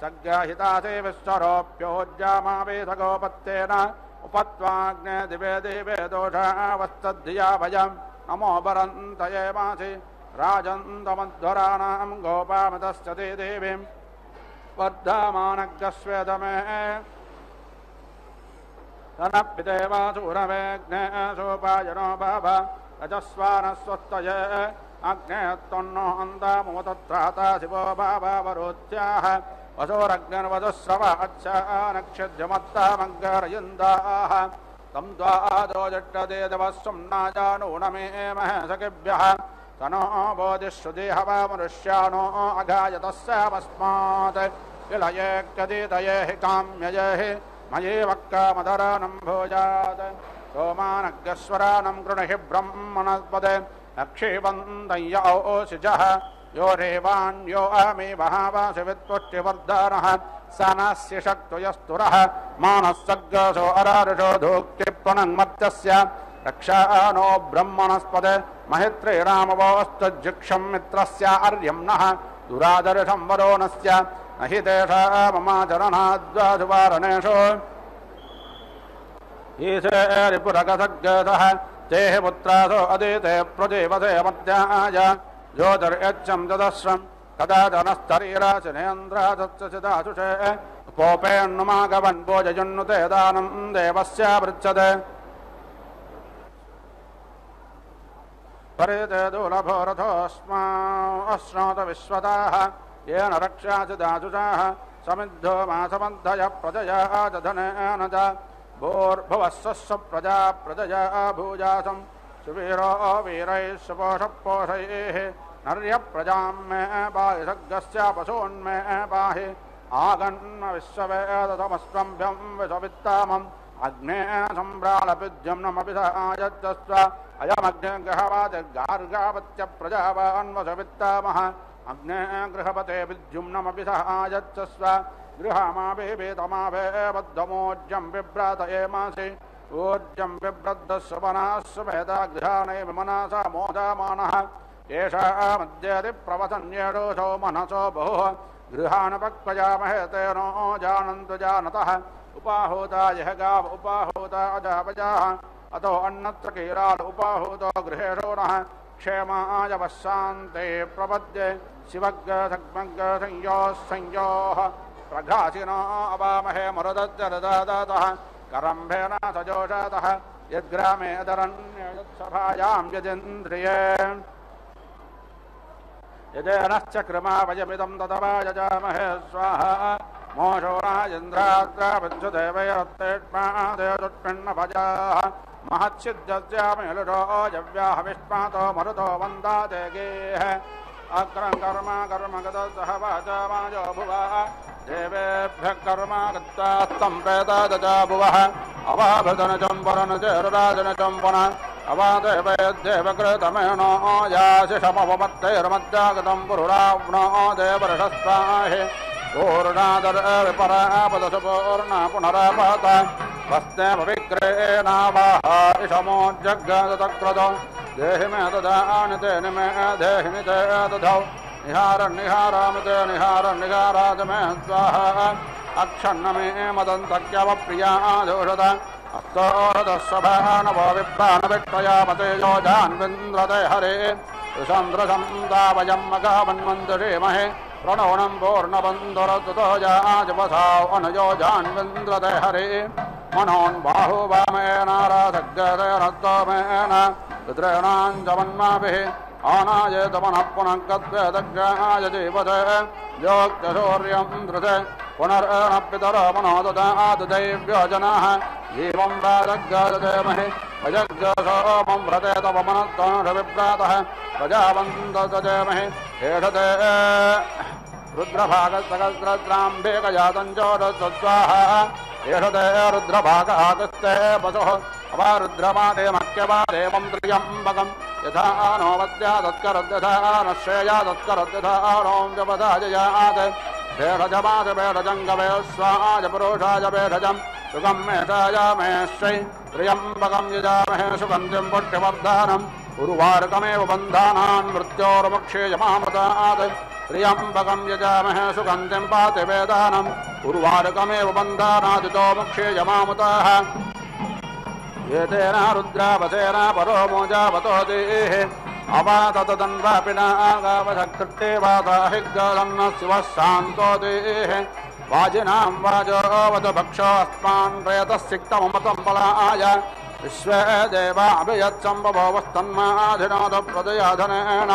सग्रहितासे विश्वरोऽप्योज्जामावेदगोपत्तेन उपत्वाग्ने दिवे दिवे दोषावस्तद्धिया भयम् नमो वरन्तये मासि राजन्तमध्वराणां गोपामतश्च ते देवीं वर्धमानग्रस्वेदमे तनपिदेवासूरवेग्ने सोपायनो बाभ रजस्वानस्वस्तये अग्ने त्वन्नो अन्तामुतत्राता शिवो भावावरोत्याः वसोरग्निर्वधुस्रव अच्छानक्षिध्यमत्तामग्रयन्दाः तं द्वादो जट्टदे दवस्वं नाजानूनमे महसकिभ्यः तनो बोधिश्रुति हवामनुष्याणो अघायतस्यामस्मात् विलये कदितये हि काम्यये हि मयेवक्कामधरानं भोजात् सोमानग्रस्वरानं गृणहि ब्रह्मणस्पदे लक्षीवन्तय्य ओषिजः यो रेवाण्यो अहमे महावासि वित्पुष्टिवर्धनः सनस्य शक्तुयस्तुरः मानस्सग्गसो अरारुषो धूक्तिप्रणङ्मर्त्यस्य रक्षानो ब्रह्मणस्पदे महित्रे रामवोस्तुजिक्षं मित्रस्य अर्यं नः दुरादर्शं वरोणस्य न हि तेषा ममाचरणाद्वासुवारणेषु ईशे रिपुरगसग्गसः ते पुत्रासो अदिते प्रदेवसे मध्याय ज्योतिर्यच्छं तदस्रं कदाचनस्तरीराशिनेन्द्रादत्सदाशुषे पोपेन्नुमागवन् भोजयुन्नुते दानं देवस्य पृच्छते परिते दुर्लभो रथोऽस्मा अश्नोत विश्वताः येन रक्षासि दाशुषाः समिद्धो मासमद्धय प्रजया दधनेन च भूर्भुवस्सु प्रजा प्रजया भूजासं सुवीरो वीरैः सुपोषपोषैः नर्यप्रजां मे पाहि सग्गस्य पशून्मे पाहि आगन्म विश्ववेदतमस्त्वम्भ्यं विश्ववित्तामम् अग्ने सम्भ्रालपिद्यं नमपि स आयच्छस्व अयमग्ने गृहवातिर्गार्गावत्य प्रजावान्वसवित्तामः अग्ने गृहपते विद्युम्नमपि स आयच्छस्व गृहमाभितमाभे बद्धमोज्यं बिभ्रातयेमासि ऊर्जं बिभ्रद्धस्वपनाः सुभेदा गृहाणै विमनासा मोदामानः येषामद्यति प्रवसन्येषो मनसो बहुः गृहाणपक्वयामहे तेनो जानन्तु जानतः उपाहूता यह गाव उपाहूता अजापजाः अतो अन्नत्र कीराल उपाहूतो गृहेषो नः क्षेमाय वशान्ते प्रपद्ये शिवग्रसग्मग्रसंयोः संयोः प्रघासिनो अवामहे मरुदज्जरदातः करम्भेन सजोषतः यद्ग्रामे अदरण्यसभायां यदिन्द्रिये यदेनश्च कृमा वयमिदं तदवा यजामहे स्वाहा मोषोराजेन्द्राद्राविद्युदेवैरत्तेष्मादेवदुष्पिण्णभजाः महच्छिद्यस्यामेलुषो यव्याः विष्मातो मरुतो वन्दाते गेः अग्रं कर्म कर्म गतसह वाचामाजो भुवः देवेभ्यः कर्म गत्तास्तं प्रेतादजा भुवः अवाभृतनचं वरनचेरुराजनचं पुनः अवादेवयद्देवकृतमेनो याशिषमवमत्तैर्मज्जागतं पुरुराव्नो देवर्षस्वाहे पूर्णादरविपरापदसुपूर्णा पुनरापात वस्तेव विग्रहेणावाह इषमोज्जग्गदतक्रतो देहि मे ददानि तेन मे देहि नि ते दधौ निहारन्निहारामि निहारन्निहाराज मे स्वाहा अक्षन्न मे मदन्तक्यवप्रियादोषत अस्तोरदस्वभानवो विप्राणविक्तयामते योजान्विन्द्रते हरे सुचन्द्रसं दावयं मगावन्मन्दरीमहे प्रणोणं पूर्णबन्धुरतुतो याजपसाव अनयोजान्विन्द्रते हरे मनोन्बाहु वामेनारासग्गतेनत्वमेन रुद्रेणाञ्जमन्माभिः आनायेतमनः पुनः गद्वेदग्राय जीवते योक्तशौर्यं धृते पुनर्नपितरो मनो ददातु दैव्यो जनाः जीवं राजग्गादमहे अजग्गसोमं व्रते तव मनस्तोषविप्रातः प्रजावन्तजमहे एषते रुद्रभागसहस्रद्राम्भेकजातञ्चोरस्वाहा एषते रुद्रभागागस्ते पशुः अवारुद्रमादे मक्यवादेवं त्र्यम्बकं यथा नो वद्यादत्करद्यथा न श्रेयादत्करद्यथा नों जपदाजयात् भेषजमाद भेषजङ्गवे स्वाय पुरुषाय भेषजं सुखं मेषाय मेश्रै त्र्यम्बकं यजामहे सुगन्धिं पुष्टिवर्धनम् उर्वारुकमेव बन्धानान् मृत्योर्मुक्षेयमामृतात् त्र्यम्बकं यजामहे सुगन्धिं पाति वेदानम् उर्वारुकमेव बन्धानादितो मुक्षेयमामुताः एतेन रुद्रावसेन परो मोजावतो देः अवाततन्वापिना गावधकृत्ते वादाहिग्गदन्न शिवः शान्तो देः वाजिनां वाजोवत भक्षोऽस्मान् प्रेतसिक्तममतं बलाय विश्वे देवाभियत्सम्भवस्तन्माधिनाथप्रदयाधनेन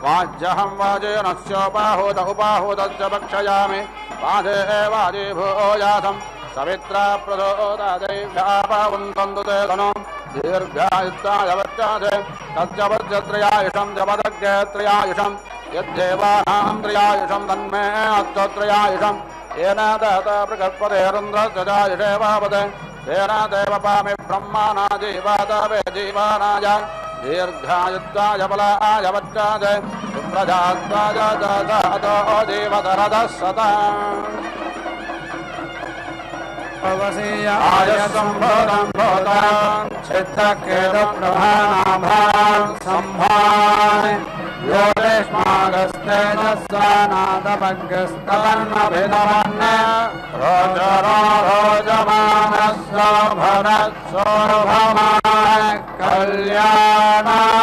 वाज्यहं वाजेन स्योपाहूत उपाहूतश्च भक्षयामि वाजे वाजे भूयासं सवित्रा प्रचोददैव्यापावन्तन्तु ते धनुं दीर्घायुष्याय वर्चासे तच्च वर्जत्रयायुषं जपदग्रे त्रयायुषं यद्देवानां त्रयायुषं तन्मे अत्तत्रयायुषं येन दहता प्रकल्पतेरुन्द्रजायुषे वावते तेन देवपामि ब्रह्माणा जीवादवे जीवानाय दीर्घायुत्वाय बलाय वर्चासे सुप्रजात्वाय ददातो जीवतरदः सदा आयसम्भोदं भूतान् चित्तकेतुप्रभानाभान् सम्भान् योरेष्मागस्तेजस्वानादपग्रस्तवन्नभिधवन् रोचरो रोचमानस्य भरत्सोर्भमान् कल्याणाः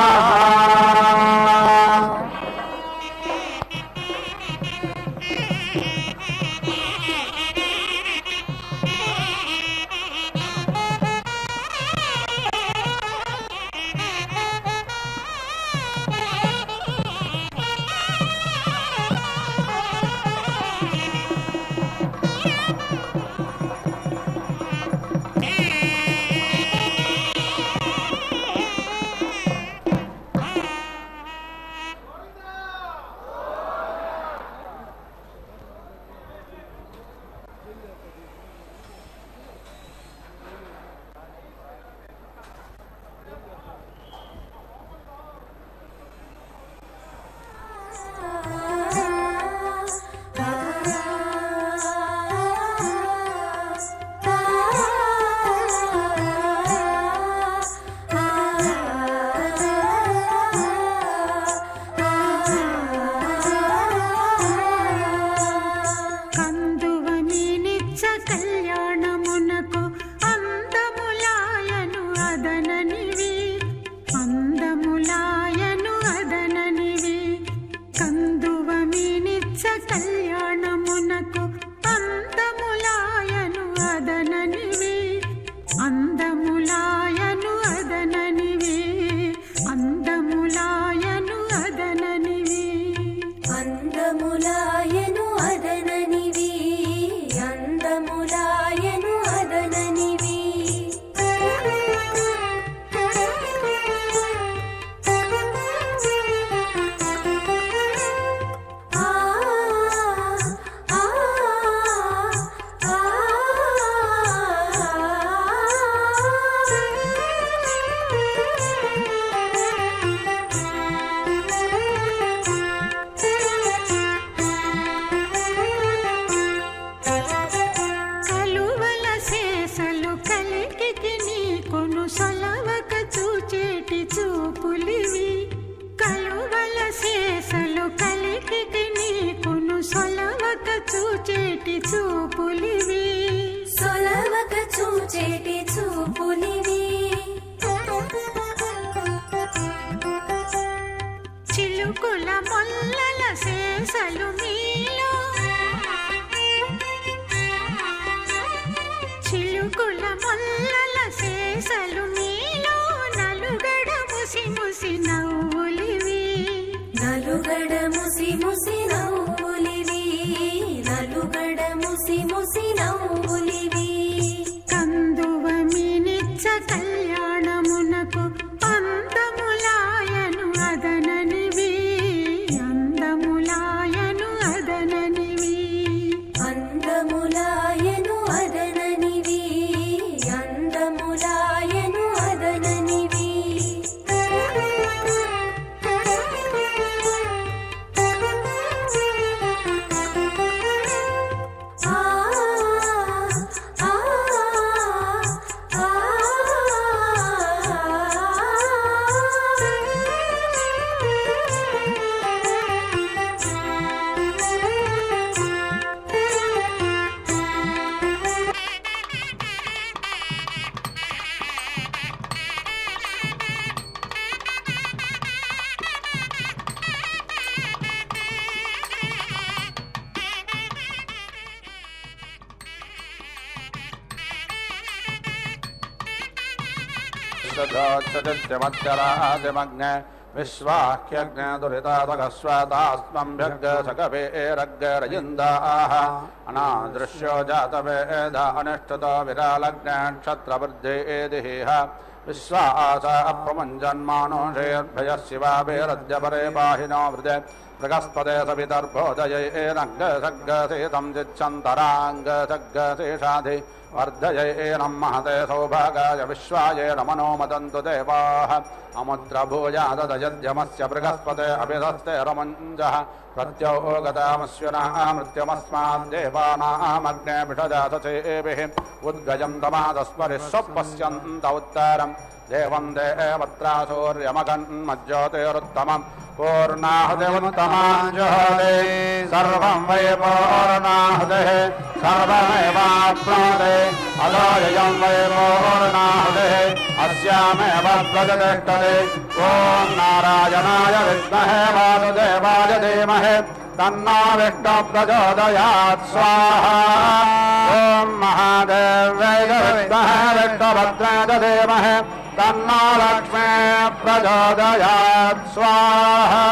అదననివి అందములాయను అదననివి కందువమినిచ్చ కళ్యాణమునకు అందములాయను అదననివి అందములాయను అదననివి అందములాయను అదననివి అందములాయను అదననివి అందములాయను అదననివి కలువల శేషలు కలికి నీకును సొలవక చూచేటి చూపులివి కలువల శేషలు కలికి నీకును సొలవక చూచేటి చూపులివి సొలవక చూచేటి చూపులివి చిలుకుల మొల్లల శేషలు మీలో చిలుకుల మొల్లల శేషలు మీలో నలుగడ ముసి ముసి నవ్వులివి నలుగడ ముసి ముసి నవ్వులివి నలుగడ ముసి ముసి నవ్వులివి కందువమినిచ్చ కళ్యాణమునకు అందములాయను అదననివి అందములాయను అదననివి అందములాయను అదననివి అందములాయను అదననివి सदोच्चमच्चरादिमग्ने विश्वाह्यग्ने दुरितादकस्वतास्मभ्यग्गसकवेरग्गरजिन्दाः अनादृश्यो जातवेदा अनिष्टतो विरालग्ने क्षत्रवृद्धेदिः विश्वास अप्रमुञ्जन्मानुषेर्भयः शिवाभिरद्यपरे पाहिनो वृदे प्रगस्पदे सवितर्भोदयैरङ्गसग्गसेतं जिच्छन्तराङ्गसग्गशेषाधि वर्धयैनं महते सौभागाय विश्वाय नमनो मदन्तु देवाः अमुद्रभूयादयद्यमस्य बृहस्पते अभिधस्ते रमञ्जः प्रत्योगतामस्विनः मृत्युमस्माद्देवानामग्ने विषजातसेभिः उद्गजं तमादस्मरिः स्वपश्यन्त उत्तरम् देवं देवत्रासूर्यमगन्मज्योतिरुत्तमम् पूर्णाहुतिमुत्तमाञ्जुहोति सर्वं वै पूर्णाहुतिः सर्वमेवाप्नोति अधोयं वै पूर्णाहुतिः अस्यामेव प्रतिष्ठति ॐ नारायणाय विद्महे वासुदेवाय धीमहि तन्नो विष्णुः प्रचोदयात् स्वाहा ॐ महादेव्यै विद्महे विष्णुभद्राय धीमहि तन्नो लक्ष्मी प्रचोदयात् स्वाहा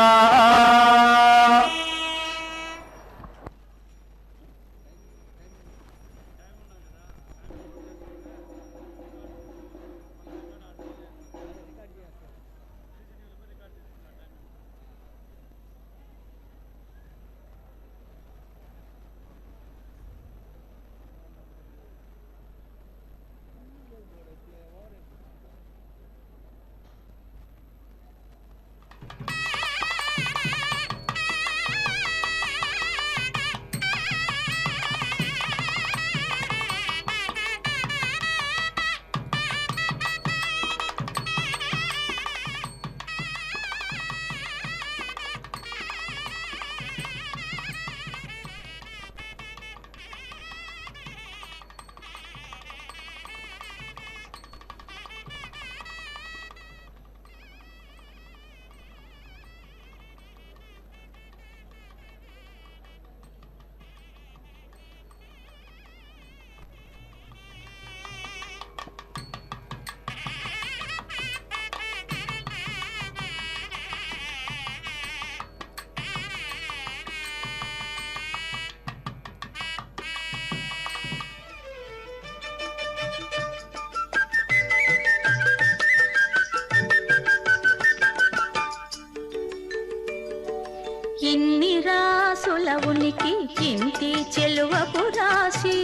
రాసుల ఉనికి ఇంటి చెలువపు రాశి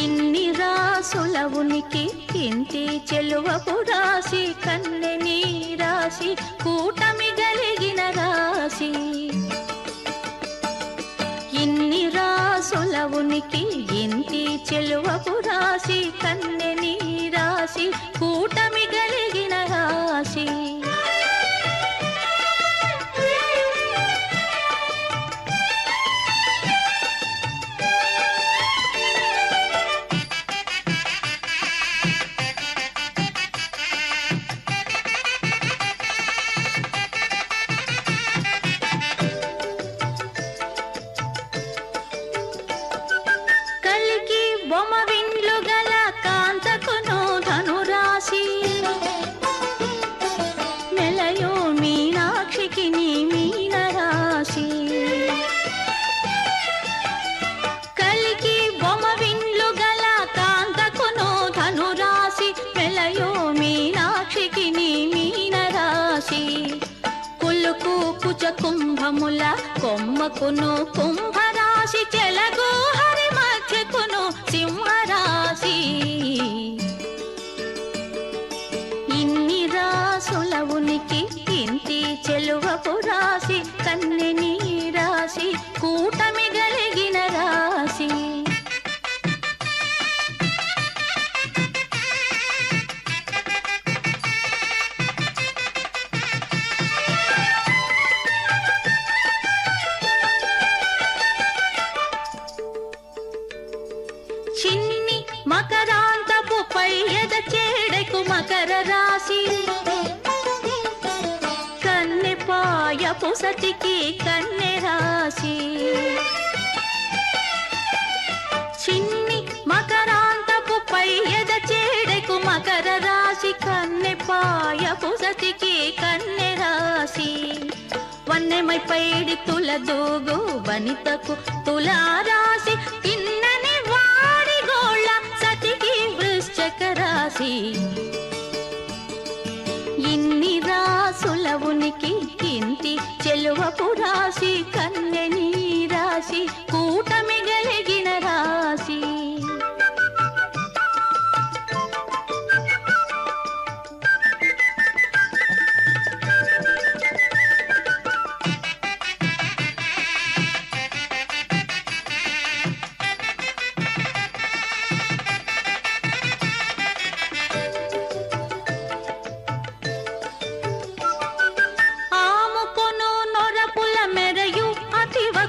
ఇన్ని రాసుల ఉనికి ఇంటి చెలువపు రాశి కన్నెని రాశి కూటమి గలిగిన రాశి ఇన్ని రాసుల ఉనికి ఇంటి చెలువపు రాశి కన్నెని రాశి కూటమి గలిగిన రాశి కుంభముల కొమ్మకును కుంభరాశి చెలగు హరి మధ్యకును సింహరాశి ఇన్ని రాసుల ఉనికి ఇంటి చెలువపు రాశి కన్నెని రాశి కూటమి గలిగిన రాశి చిన్ని మకరాంతపు పై ఎద చేడకు మకర రాశి కన్నె పాయపు సతికి కన్నె రాశి చిన్ని మకరాంతపు పై ఎద చేడకు మకర రాశి కన్నె పాయపు సతికి కన్నె రాశి వన్నెమై పైడి తుల దూగు వనితకు తులా రాశి తిన్నని వాడి గోళ్ళ సతికి వృశ్చక రాశి ఇన్ని రాసుల ఉనికి ఇంటి చెలువపు రాశి కన్నెని రాశి కూటమి గలిగిన రాశి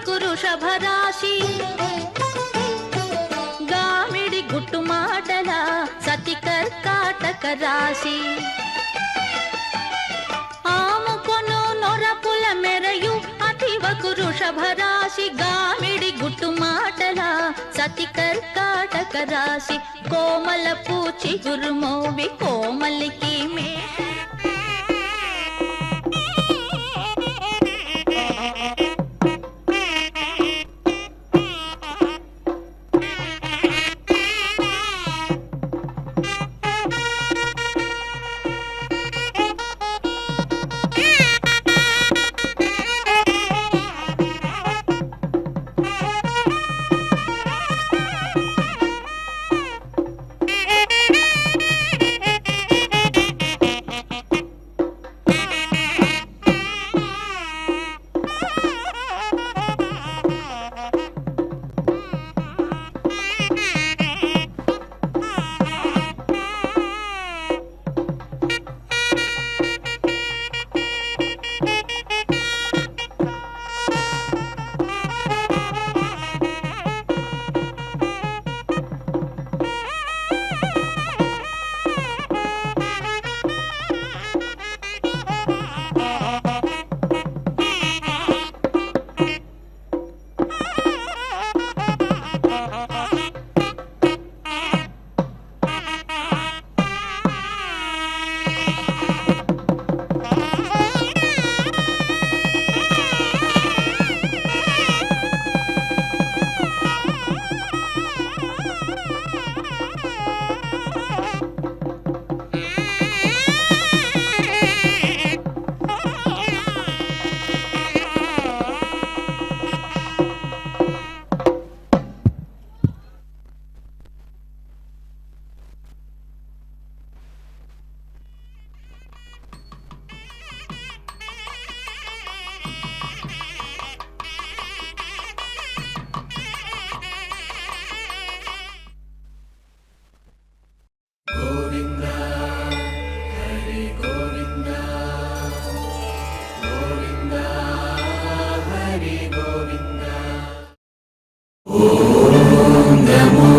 వృషభరాశి గామిడి గుట్టు మాటల సతి కర్కాటక రాశి ఆముకొను నొరపుల మెరయు అతివకు వృషభరాశి గామిడి గుట్టు మాటల సతి కర్కాటక రాశి కోమల పూచి గురుమోవి కోమలికి మే గంగము